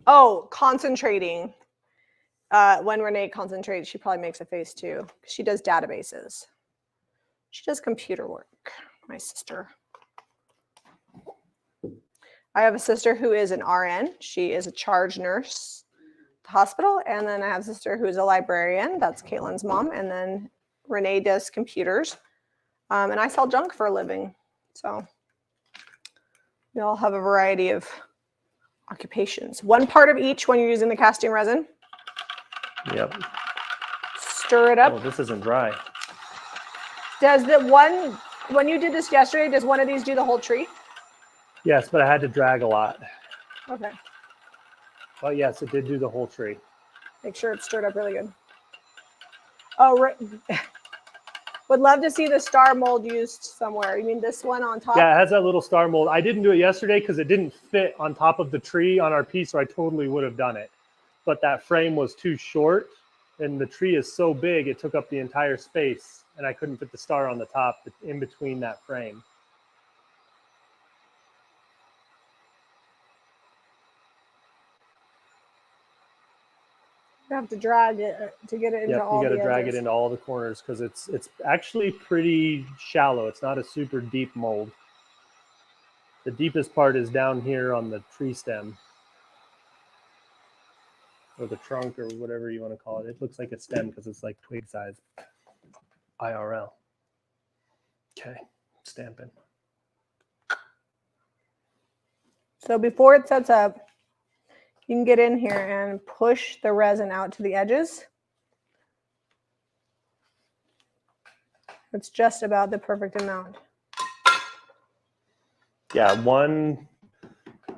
Speaker 1: Oh, concentrating. When Renee concentrates, she probably makes a face too. She does databases. She does computer work, my sister. I have a sister who is an RN. She is a charge nurse at the hospital. And then I have a sister who is a librarian. That's Caitlin's mom. And then Renee does computers. And I sell junk for a living. So we all have a variety of occupations. One part of each when you're using the casting resin.
Speaker 2: Yep.
Speaker 1: Stir it up.
Speaker 2: Oh, this isn't dry.
Speaker 1: Does the one, when you did this yesterday, does one of these do the whole tree?
Speaker 2: Yes, but I had to drag a lot.
Speaker 1: Okay.
Speaker 2: But yes, it did do the whole tree.
Speaker 1: Make sure it's stirred up really good. Oh, right. Would love to see the star mold used somewhere. You mean this one on top?
Speaker 2: Yeah, it has that little star mold. I didn't do it yesterday because it didn't fit on top of the tree on our piece, so I totally would have done it. But that frame was too short, and the tree is so big, it took up the entire space, and I couldn't fit the star on the top in between that frame.
Speaker 1: You have to drag it to get it into all the edges.
Speaker 2: You got to drag it into all the corners because it's actually pretty shallow. It's not a super deep mold. The deepest part is down here on the tree stem. Or the trunk or whatever you want to call it. It looks like a stem because it's like twig size. IRL. Okay, stamping.
Speaker 1: So before it sets up, you can get in here and push the resin out to the edges. It's just about the perfect amount.
Speaker 2: Yeah,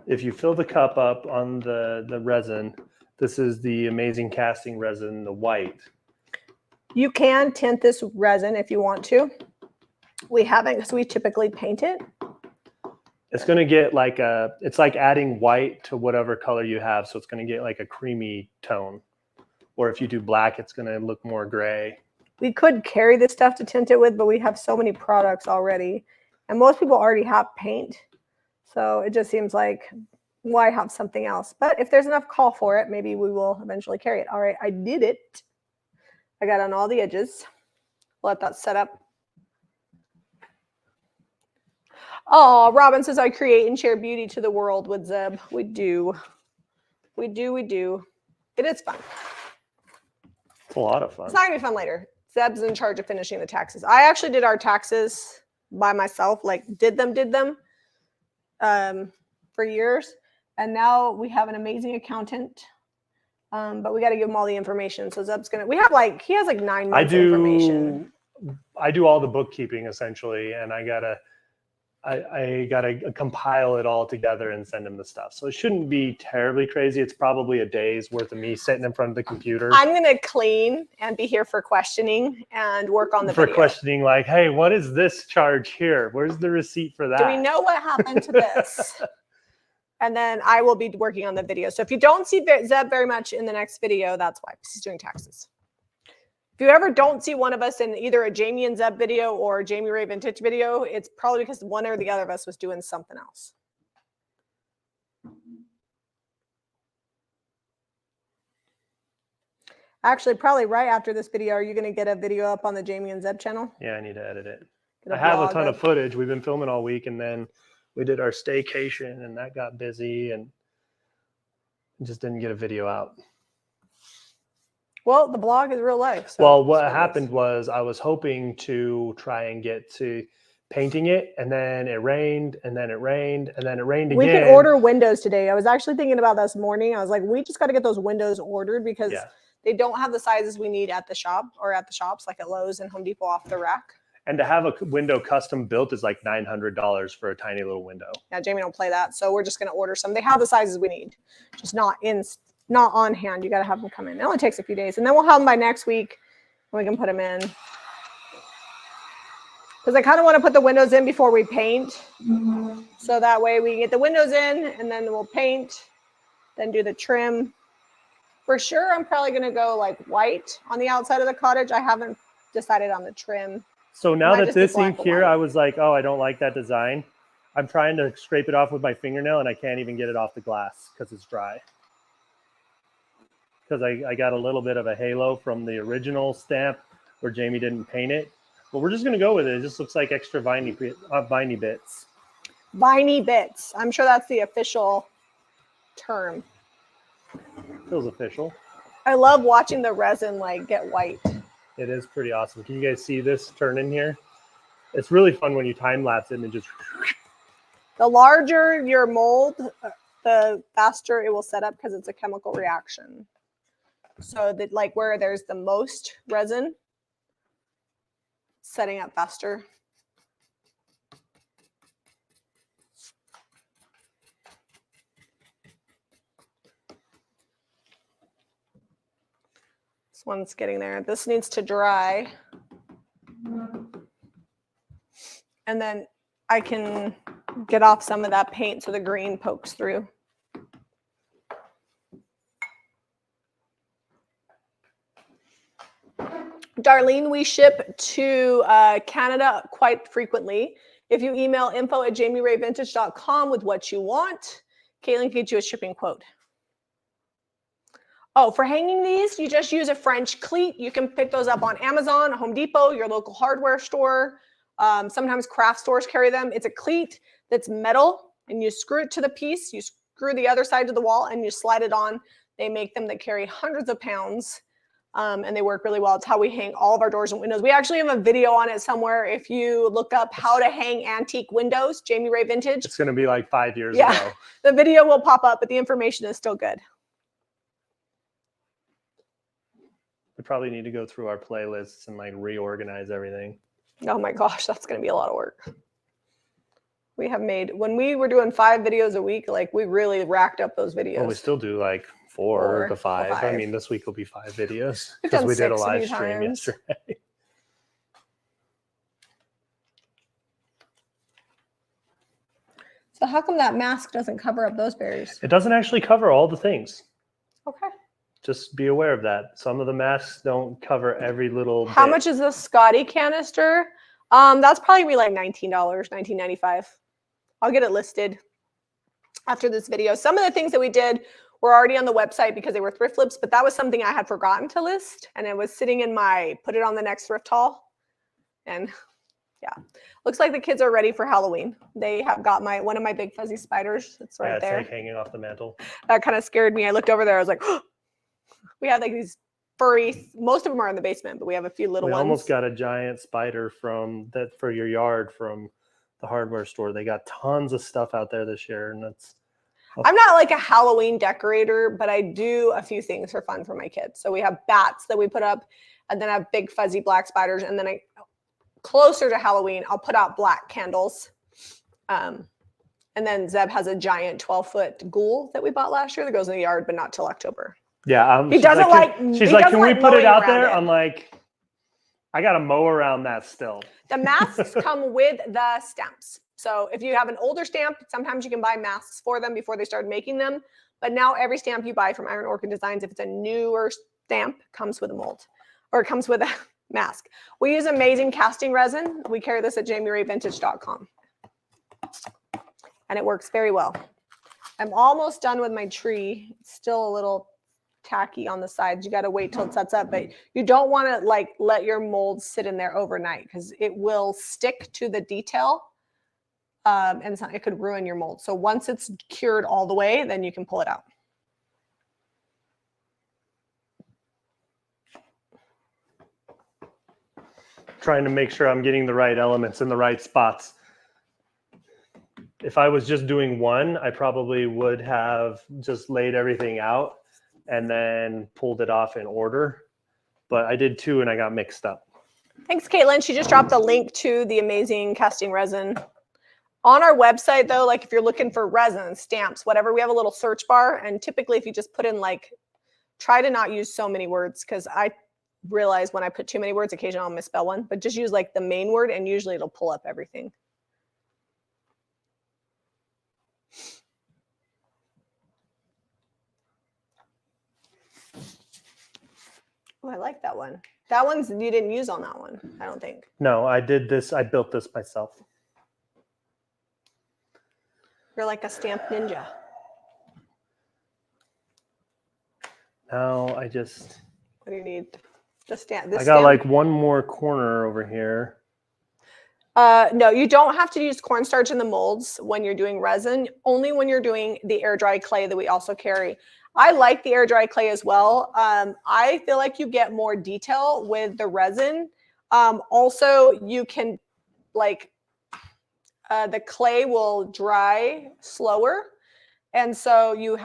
Speaker 2: if you fill the cup up on the resin, this is the amazing casting resin, the white.
Speaker 1: You can tint this resin if you want to. We haven't because we typically paint it.
Speaker 2: It's going to get like it's like adding white to whatever color you have. So it's going to get like a creamy tone. Or if you do black, it's going to look more gray.
Speaker 1: We could carry this stuff to tint it with, but we have so many products already. And most people already have paint. So it just seems like, why have something else? But if there's enough call for it, maybe we will eventually carry it. All right, I did it. I got on all the edges. Let that set up. Oh, Robin says, I create and share beauty to the world with Zeb. We do. We do, we do. It is fun.
Speaker 2: It's a lot of fun.
Speaker 1: It's not going to be fun later. Zeb's in charge of finishing the taxes. I actually did our taxes by myself, like did them for years. And now we have an amazing accountant. But we got to give him all the information. So Zeb's going to, he has like 9 months of information.
Speaker 2: I do all the bookkeeping essentially. And I gotta compile it all together and send him the stuff. So it shouldn't be terribly crazy. It's probably a day's worth of me sitting in front of the computer.
Speaker 1: I'm gonna clean and be here for questioning and work on the video.
Speaker 2: Questioning, like, hey, what is this charge here? Where's the receipt for that?
Speaker 1: Do we know what happened to this? And then I will be working on the video. So if you don't see Zeb very much in the next video, that's why, because he's doing taxes. If you ever don't see one of us in either a Jamie and Zeb video or a Jamie Ray Vintage video, it's probably because one or the other of us was doing something else. Actually, probably right after this video, are you going to get a video up on the Jamie and Zeb channel?
Speaker 2: Yeah, I need to edit it. I have a ton of footage. We've been filming all week, and then we did our staycation, and that got busy, and just didn't get a video out.
Speaker 1: Well, the blog is real life. So
Speaker 2: well, what happened was I was hoping to try and get to painting it, and then it rained, and then it rained, and then it rained again.
Speaker 1: We could order windows today. I was actually thinking about this morning. I was like, we just got to get those windows ordered because they don't have the sizes we need at the shop or at the shops like at Lowe's and Home Depot off the rack.
Speaker 2: And to have a window custom built is like $900 for a tiny little window.
Speaker 1: Yeah, Jamie don't play that. So we're just going to order some. They have the sizes we need, just not on hand. You got to have them come in. It only takes a few days. And then we'll have them by next week and we can put them in. Because I kind of want to put the windows in before we paint. So that way we can get the windows in and then we'll paint, then do the trim. For sure, I'm probably going to go like white on the outside of the cottage. I haven't decided on the trim.
Speaker 2: So now that this ink here, I was like, oh, I don't like that design. I'm trying to scrape it off with my fingernail and I can't even get it off the glass because it's dry. Because I got a little bit of a halo from the original stamp where Jamie didn't paint it. But we're just going to go with it. It just looks like extra viney bits.
Speaker 1: Viney bits. I'm sure that's the official term.
Speaker 2: Feels official.
Speaker 1: I love watching the resin like get white.
Speaker 2: It is pretty awesome. Can you guys see this turn in here? It's really fun when you time lapse it and it just.
Speaker 1: The larger your mold, the faster it will set up because it's a chemical reaction. So that like where there's the most resin, setting up faster. This one's getting there. This needs to dry. And then I can get off some of that paint so the green pokes through. Darlene, we ship to Canada quite frequently. If you email info@jamierayvintage.com with what you want, Caitlin can get you a shipping quote. Oh, for hanging these, you just use a French cleat. You can pick those up on Amazon, Home Depot, your local hardware store. Sometimes craft stores carry them. It's a cleat that's metal, and you screw it to the piece. You screw the other side to the wall, and you slide it on. They make them that carry hundreds of pounds. And they work really well. It's how we hang all of our doors and windows. We actually have a video on it somewhere. If you look up how to hang antique windows, Jamie Ray Vintage.
Speaker 2: It's going to be like 5 years ago.
Speaker 1: The video will pop up, but the information is still good.
Speaker 2: We probably need to go through our playlists and like reorganize everything.
Speaker 1: Oh my gosh, that's going to be a lot of work. We have made, when we were doing 5 videos a week, like we really racked up those videos.
Speaker 2: Well, we still do like 4 to 5. I mean, this week will be 5 videos because we did a live stream yesterday.
Speaker 1: So how come that mask doesn't cover up those berries?
Speaker 2: It doesn't actually cover all the things.
Speaker 1: Okay.
Speaker 2: Just be aware of that. Some of the masks don't cover every little
Speaker 1: How
Speaker 2: bit.
Speaker 1: much is this Scotty canister? That's probably gonna be like $19, $19.95. I'll get it listed after this video. Some of the things that we did were already on the website because they were thrift flips, but that was something I had forgotten to list, and it was sitting in my put it on the next thrift haul. And yeah, looks like the kids are ready for Halloween. They have got one of my big fuzzy spiders. It's right there.
Speaker 2: It's like hanging off the mantle.
Speaker 1: That kind of scared me. I looked over there. I was like, oh. We have like these furry. Most of them are in the basement, but we have a few little ones.
Speaker 2: We almost got a giant spider from that for your yard from the hardware store. They got tons of stuff out there this year, and that's.
Speaker 1: I'm not like a Halloween decorator, but I do a few things for fun for my kids. So we have bats that we put up, and then I have big fuzzy black spiders, and then closer to Halloween, I'll put out black candles. And then Zeb has a giant 12-foot ghoul that we bought last year that goes in the yard, but not till October.
Speaker 2: Yeah,
Speaker 1: he doesn't like.
Speaker 2: She's like, can we put it out there? I'm like, I got to mow around that still.
Speaker 1: The masks come with the stamps. So if you have an older stamp, sometimes you can buy masks for them before they started making them. But now every stamp you buy from Iron Orchid Designs, if it's a newer stamp, comes with a mold or comes with a mask. We use amazing casting resin. We carry this at jamierayvintage.com. And it works very well. I'm almost done with my tree. It's still a little tacky on the sides. You got to wait till it sets up, but you don't want to like let your mold sit in there overnight because it will stick to the detail. And it could ruin your mold. So once it's cured all the way, then you can pull it out.
Speaker 2: Trying to make sure I'm getting the right elements in the right spots. If I was just doing one, I probably would have just laid everything out and then pulled it off in order. But I did 2 and I got mixed up.
Speaker 1: Thanks, Caitlin. She just dropped a link to the amazing casting resin. On our website, though, like if you're looking for resin, stamps, whatever, we have a little search bar. And typically if you just put in like, try to not use so many words because I realize when I put too many words, occasionally I'll misspell one, but just use like the main word and usually it'll pull up everything. Oh, I like that one. That one's, you didn't use on that one, I don't think.
Speaker 2: No, I did this. I built this myself.
Speaker 1: You're like a stamp ninja.
Speaker 2: No, I just.
Speaker 1: What do you need? The stamp.
Speaker 2: I got like one more corner over here.
Speaker 1: No, you don't have to use cornstarch in the molds when you're doing resin, only when you're doing the air dry clay that we also carry. I like the air dry clay as well. I feel like you get more detail with the resin. Also, you can like, the clay will dry slower. And so you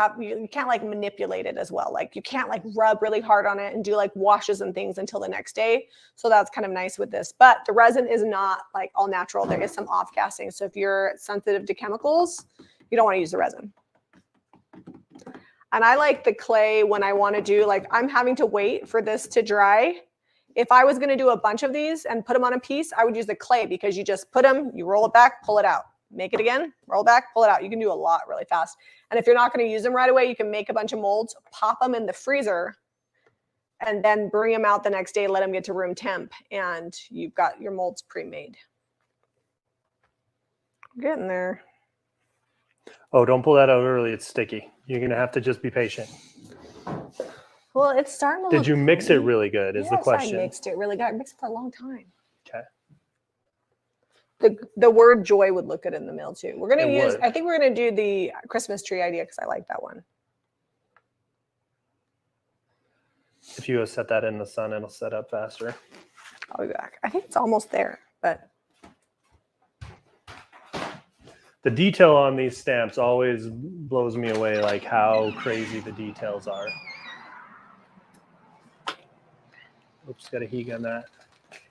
Speaker 1: can't like manipulate it as well. Like you can't like rub really hard on it and do like washes and things until the next day. So that's kind of nice with this, but the resin is not like all natural. There is some off casting. So if you're sensitive to chemicals, you don't want to use the resin. And I like the clay when I want to do like, I'm having to wait for this to dry. If I was going to do a bunch of these and put them on a piece, I would use the clay because you just put them, you roll it back, pull it out. Make it again, roll back, pull it out. You can do a lot really fast. And if you're not going to use them right away, you can make a bunch of molds, pop them in the freezer, and then bring them out the next day, let them get to room temp, and you've got your molds pre-made. Getting there.
Speaker 2: Oh, don't pull that out early. It's sticky. You're going to have to just be patient.
Speaker 1: Well, it's starting to
Speaker 2: Did you mix it really good is the question.
Speaker 1: I mixed it really good. I mixed it for a long time.
Speaker 2: Okay.
Speaker 1: The word joy would look good in the mail too. We're going to use,
Speaker 2: would.
Speaker 1: I think we're going to do the Christmas tree idea because I like that one.
Speaker 2: If you set that in the sun, it'll set up faster.
Speaker 1: I'll be back. I think it's almost there, but.
Speaker 2: The detail on these stamps always blows me away, like how crazy the details are. Oops, got a heat on that.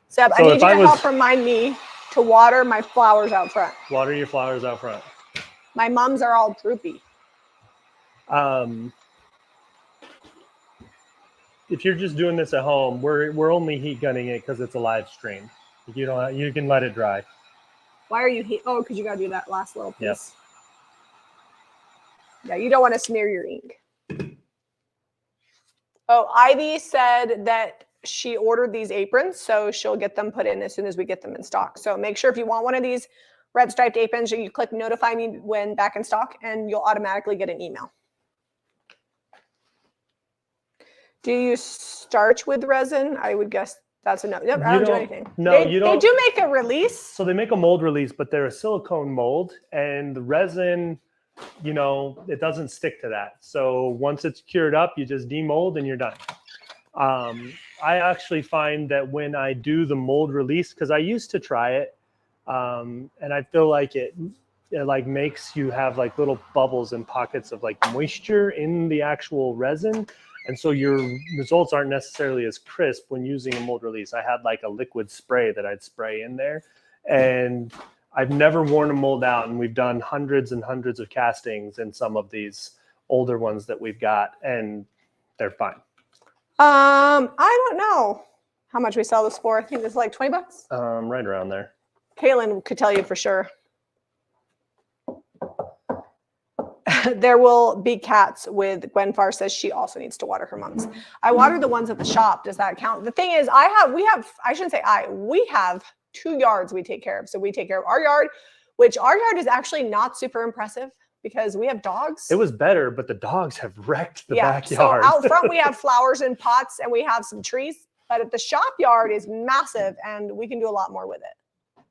Speaker 1: Seb,
Speaker 2: So
Speaker 1: I need you to
Speaker 2: if I was-
Speaker 1: help remind me to water my flowers out front.
Speaker 2: Water your flowers out front.
Speaker 1: My mums are all droopy.
Speaker 2: If you're just doing this at home, we're only heat gunning it because it's a live stream. You can let it dry.
Speaker 1: Why are you heat? Oh, because you got to do that last little piece.
Speaker 2: Yep.
Speaker 1: Yeah, you don't want to smear your ink. Oh, Ivy said that she ordered these aprons, so she'll get them put in as soon as we get them in stock. So make sure if you want one of these red striped aprons, you click notify me when back in stock, and you'll automatically get an email. Do you starch with resin? I would guess that's a no. Yep, I don't do anything.
Speaker 2: No,
Speaker 1: you don't. They do make a release.
Speaker 2: So they make a mold release, but they're a silicone mold, and the resin, it doesn't stick to that. So once it's cured up, you just demold and you're done. I actually find that when I do the mold release, because I used to try it, and I feel like it like makes you have like little bubbles and pockets of like moisture in the actual resin. And so your results aren't necessarily as crisp when using a mold release. I had like a liquid spray that I'd spray in there, and I've never worn a mold out, and we've done hundreds and hundreds of castings in some of these older ones that we've got, and they're fine.
Speaker 1: I don't know how much we sell this for. I think it's like $20.
Speaker 2: Right around there.
Speaker 1: Kaylin could tell you for sure. There will be cats with Gwen Farr says she also needs to water her mums. I water the ones at the shop. Does that count? The thing is, we have 2 yards we take care of. So we take care of our yard, which our yard is actually not super impressive because we have dogs.
Speaker 2: It was better, but the dogs have wrecked the backyard.
Speaker 1: So out front we have flowers and pots and we have some trees, but at the shop yard is massive and we can do a lot more with it.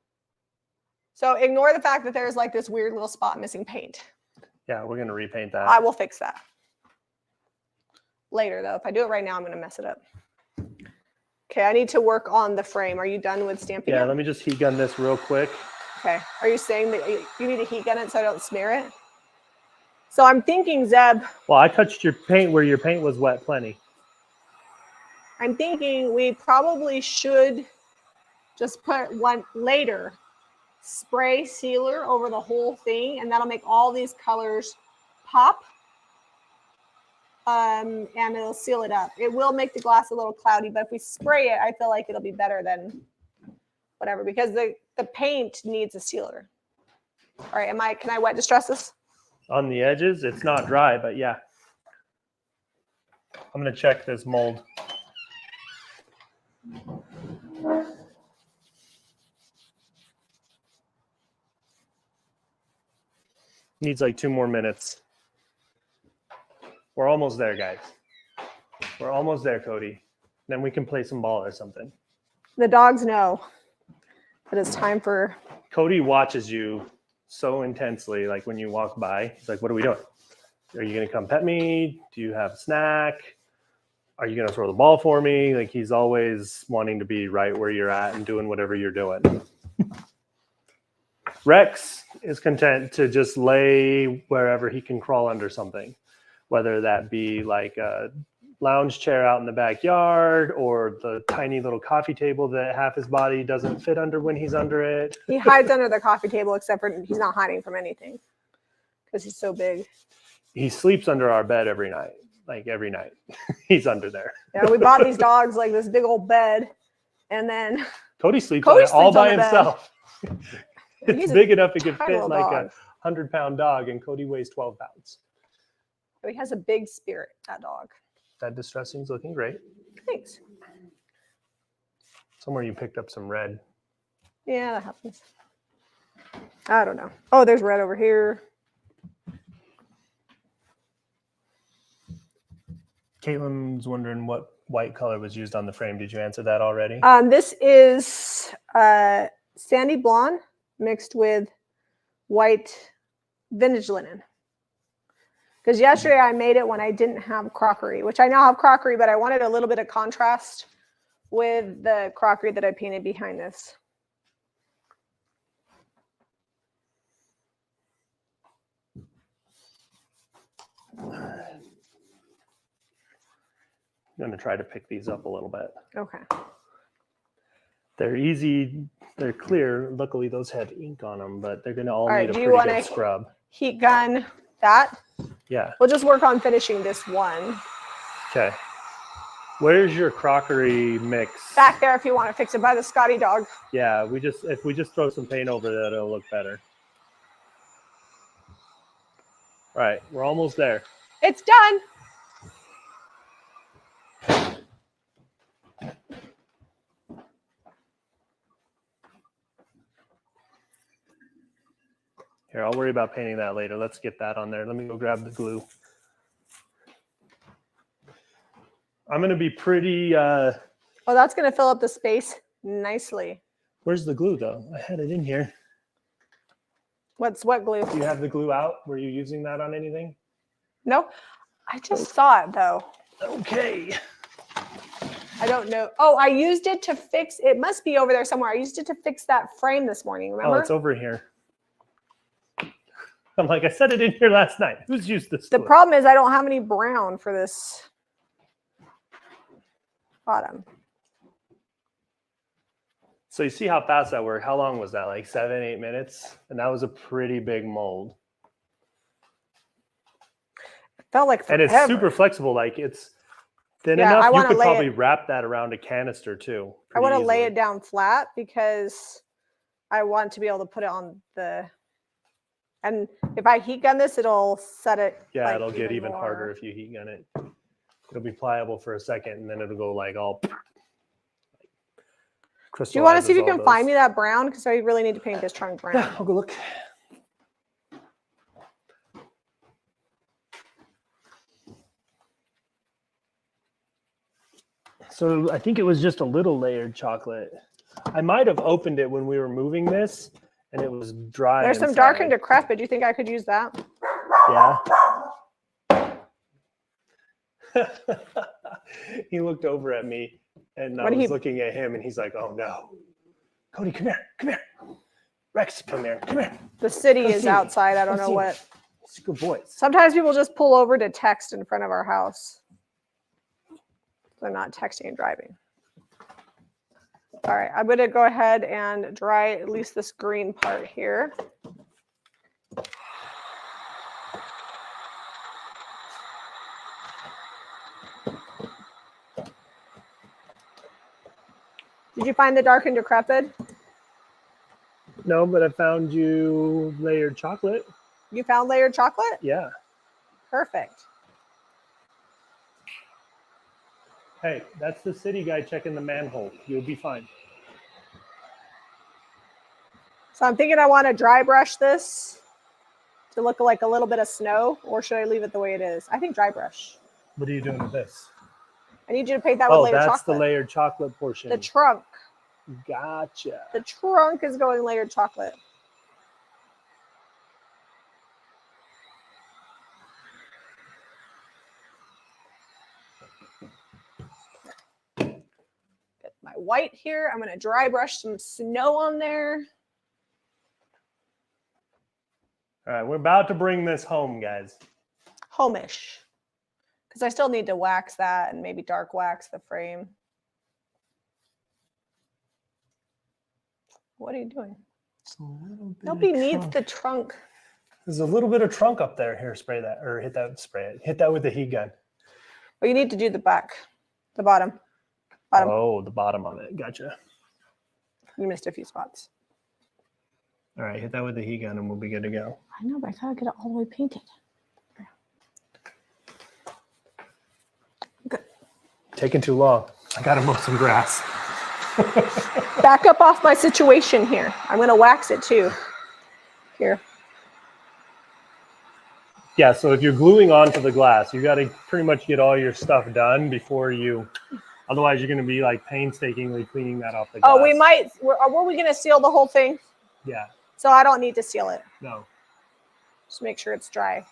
Speaker 1: So ignore the fact that there's like this weird little spot missing paint.
Speaker 2: Yeah, we're going to repaint that.
Speaker 1: I will fix that later, though. If I do it right now, I'm going to mess it up. Okay, I need to work on the frame. Are you done with stamping it?
Speaker 2: Let me just heat gun this real quick.
Speaker 1: Okay. Are you saying that you need to heat gun it so I don't smear it? So I'm thinking, Zeb.
Speaker 2: Well, I touched your paint where your paint was wet plenty.
Speaker 1: I'm thinking we probably should just put one later. Spray sealer over the whole thing, and that'll make all these colors pop, and it'll seal it up. It will make the glass a little cloudy, but if we spray it, I feel like it'll be better than whatever, because the paint needs a sealer. All right, can I wet distress this?
Speaker 2: On the edges, it's not dry, but yeah. I'm going to check this mold. Needs like 2 more minutes. We're almost there, guys. We're almost there, Cody. Then we can play some ball or something.
Speaker 1: The dogs know that it's time for...
Speaker 2: Cody watches you so intensely, like when you walk by. He's like, what are we doing? Are you going to come pet me? Do you have a snack? Are you going to throw the ball for me? Like, he's always wanting to be right where you're at and doing whatever you're doing. Rex is content to just lay wherever he can crawl under something, whether that be like a lounge chair out in the backyard or the tiny little coffee table that half his body doesn't fit under when he's under it.
Speaker 1: He hides under the coffee table, except for he's not hiding from anything because he's so big.
Speaker 2: He sleeps under our bed every night. Like every night he's under there.
Speaker 1: Yeah, we bought these dogs like this big old bed, and then
Speaker 2: Cody sleeps on it all by himself. It's big enough it could fit like a 100-pound dog, and Cody weighs 12 pounds.
Speaker 1: He has a big spirit, that dog.
Speaker 2: That distressing's looking great.
Speaker 1: Thanks.
Speaker 2: Somewhere you picked up some red.
Speaker 1: Yeah, that happens. I don't know. Oh, there's red over here.
Speaker 2: Caitlin's wondering what white color was used on the frame. Did you answer that already?
Speaker 1: This is sandy blonde mixed with white vintage linen. Because yesterday I made it when I didn't have crockery, which I now have crockery, but I wanted a little bit of contrast with the crockery that I painted behind this.
Speaker 2: I'm going to try to pick these up a little bit.
Speaker 1: Okay.
Speaker 2: They're easy. They're clear. Luckily, those have ink on them, but they're going to all
Speaker 1: All right,
Speaker 2: need a
Speaker 1: do you
Speaker 2: pretty
Speaker 1: wanna
Speaker 2: good scrub.
Speaker 1: Heat gun that?
Speaker 2: Yeah.
Speaker 1: We'll just work on finishing this one.
Speaker 2: Okay. Where's your crockery mix?
Speaker 1: Back there if you want to fix it by the Scotty dog.
Speaker 2: Yeah, if we just throw some paint over that, it'll look better. All right, we're almost there.
Speaker 1: It's done.
Speaker 2: Here, I'll worry about painting that later. Let's get that on there. Let me go grab the glue. I'm going to be pretty...
Speaker 1: Oh, that's going to fill up the space nicely.
Speaker 2: Where's the glue, though? I had it in here.
Speaker 1: What glue?
Speaker 2: Do you have the glue out? Were you using that on anything?
Speaker 1: No, I just saw it, though.
Speaker 2: Okay.
Speaker 1: I don't know. Oh, I used it to fix... It must be over there somewhere. I used it to fix that frame this morning, remember?
Speaker 2: Oh, it's over here. I'm like, I set it in here last night. Who's used this glue?
Speaker 1: The problem is I don't have any brown for this bottom.
Speaker 2: So you see how fast that worked? How long was that? Like 7-8 minutes? And that was a pretty big mold.
Speaker 1: It felt like forever.
Speaker 2: And it's super flexible. Like it's thin enough. You could probably wrap that around a canister too.
Speaker 1: I want to lay it down flat because I want to be able to put it on the... And if I heat gun this, it'll set it.
Speaker 2: Yeah,
Speaker 1: like
Speaker 2: it'll get even
Speaker 1: more.
Speaker 2: harder if you heat gun it. It'll be pliable for a second, and then it'll go like all.
Speaker 1: Do you want to see if you can find me that brown? Because I really need to paint this trunk brown.
Speaker 2: Yeah, I'll go look. So I think it was just a little layered chocolate. I might have opened it when we were moving this, and it was dry.
Speaker 1: There's some dark and decrepit. Do you think I could use that?
Speaker 2: Yeah. He looked over at me, and I was looking at him, and he's like, "Oh no, Cody, come here, come here, Rex, come here, come here."
Speaker 1: The city is outside. I don't know what.
Speaker 2: It's good boys.
Speaker 1: Sometimes people just pull over to text in front of our house. They're not texting and driving. All right, I'm going to go ahead and dry at least this green part here. Did you find the dark and decrepit?
Speaker 2: No, but I found you layered chocolate.
Speaker 1: You found layered chocolate?
Speaker 2: Yeah.
Speaker 1: Perfect.
Speaker 2: Hey, that's the city guy checking the manhole. You'll be fine.
Speaker 1: So I'm thinking I want to dry brush this to look like a little bit of snow, or should I leave it the way it is? I think dry brush.
Speaker 2: What are you doing with this?
Speaker 1: I need you to paint that with layered chocolate.
Speaker 2: Oh, that's the layered chocolate portion.
Speaker 1: The trunk.
Speaker 2: Gotcha.
Speaker 1: The trunk is going layered chocolate. Get my white here. I'm going to dry brush some snow on there.
Speaker 2: All right, we're about to bring this home, guys.
Speaker 1: Homish. Because I still need to wax that and maybe dark wax the frame. What are you doing? Nobody needs the trunk.
Speaker 2: There's a little bit of trunk up there. Here, spray that, or hit that, spray it. Hit that with the heat gun.
Speaker 1: Well, you need to do the back, the bottom.
Speaker 2: Oh, the bottom of it. Gotcha.
Speaker 1: You missed a few spots.
Speaker 2: All right, hit that with the heat gun and we'll be good to go.
Speaker 1: I know, but I gotta get it all the way painted. Good.
Speaker 2: Taking too long. I gotta mow some grass.
Speaker 1: Back up off my situation here. I'm gonna wax it too. Here.
Speaker 2: Yeah, so if you're gluing onto the glass, you gotta pretty much get all your stuff done before you, otherwise you're gonna be like painstakingly cleaning that off the glass.
Speaker 1: Oh, we might, were we gonna seal the whole thing?
Speaker 2: Yeah.
Speaker 1: So I don't need to seal it.
Speaker 2: No.
Speaker 1: Just make sure it's dry.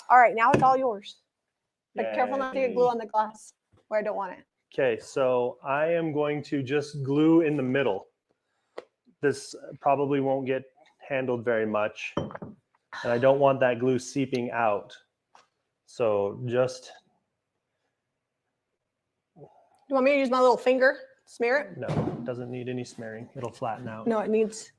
Speaker 1: All right, now it's all yours. But careful not to get glue
Speaker 2: Yay.
Speaker 1: on the glass where I don't want it.
Speaker 2: Okay, so I am going to just glue in the middle. This probably won't get handled very much. And I don't want that glue seeping out. So just...
Speaker 1: You want me to use my little finger? Smear it?
Speaker 2: No, it doesn't need any smearing. It'll flatten out.
Speaker 1: No, it needs...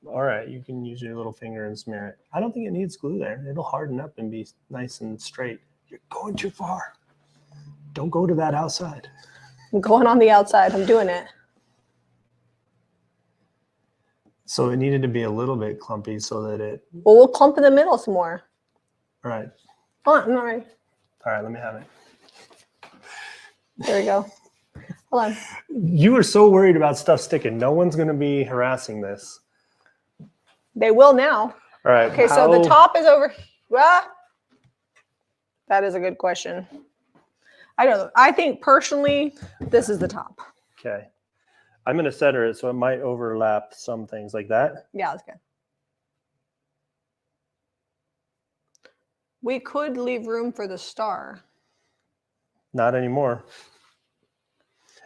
Speaker 2: All right, you can use your little finger and smear it. I don't think it needs glue there. It'll harden up and be nice and straight. You're going too far. Don't go to that outside.
Speaker 1: I'm going on the outside. I'm doing it.
Speaker 2: So it needed to be a little bit clumpy so that it...
Speaker 1: Well, we'll clump in the middle some more.
Speaker 2: All right.
Speaker 1: Oh, I'm not ready.
Speaker 2: All right, let me have it.
Speaker 1: There we go. Hold on.
Speaker 2: You were so worried about stuff sticking. No one's going to be harassing this.
Speaker 1: They will now.
Speaker 2: All right.
Speaker 1: Okay, so the top is over. Ah, that is a good question. I don't know. I think personally, this is the top.
Speaker 2: Okay. I'm going to center it so it might overlap some things like that.
Speaker 1: Yeah, that's good. We could leave room for the star.
Speaker 2: Not anymore.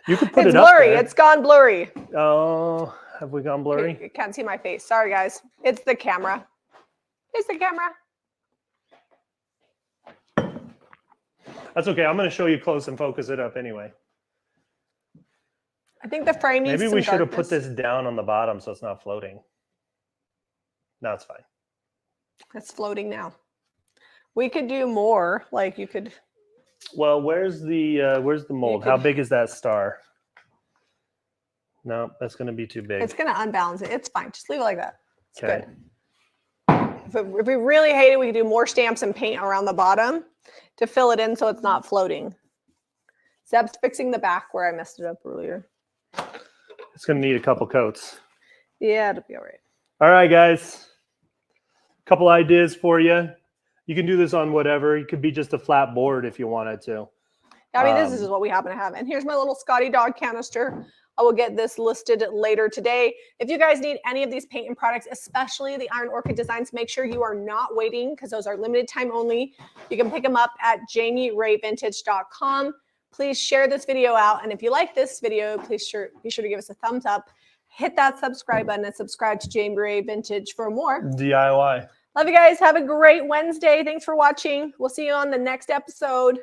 Speaker 2: You could put
Speaker 1: It's
Speaker 2: it up
Speaker 1: blurry.
Speaker 2: there.
Speaker 1: It's gone blurry.
Speaker 2: Oh, have we gone blurry?
Speaker 1: You can't see my face. Sorry, guys. It's the camera. It's the camera.
Speaker 2: That's okay. I'm going to show you close and focus it up anyway.
Speaker 1: I think the frame needs
Speaker 2: Maybe
Speaker 1: some
Speaker 2: we should have
Speaker 1: darkness.
Speaker 2: put this down on the bottom so it's not floating. No, it's fine.
Speaker 1: It's floating now. We could do more. Like you could.
Speaker 2: Well, where's the mold? How big is that star? No, that's going to be too big.
Speaker 1: It's going to unbalance it. It's fine. Just leave it like that. It's
Speaker 2: Okay.
Speaker 1: good. If we really hate it, we can do more stamps and paint around the bottom to fill it in so it's not floating. Zeb's fixing the back where I messed it up earlier.
Speaker 2: It's going to need a couple coats.
Speaker 1: Yeah, it'll be all right.
Speaker 2: All right, guys. A couple ideas for you. You can do this on whatever. It could be just a flat board if you wanted to.
Speaker 1: I mean, this is what we happen to have. And here's my little Scotty dog canister. I will get this listed later today. If you guys need any of these paint and products, especially the Iron Orchid designs, make sure you are not waiting because those are limited time only. You can pick them up at JamieRayVintage.com. Please share this video out. And if you like this video, please be sure to give us a thumbs up. Hit that subscribe button and subscribe to Jamie Ray Vintage for more.
Speaker 2: DIY.
Speaker 1: Love you guys. Have a great Wednesday. Thanks for watching. We'll see you on the next episode.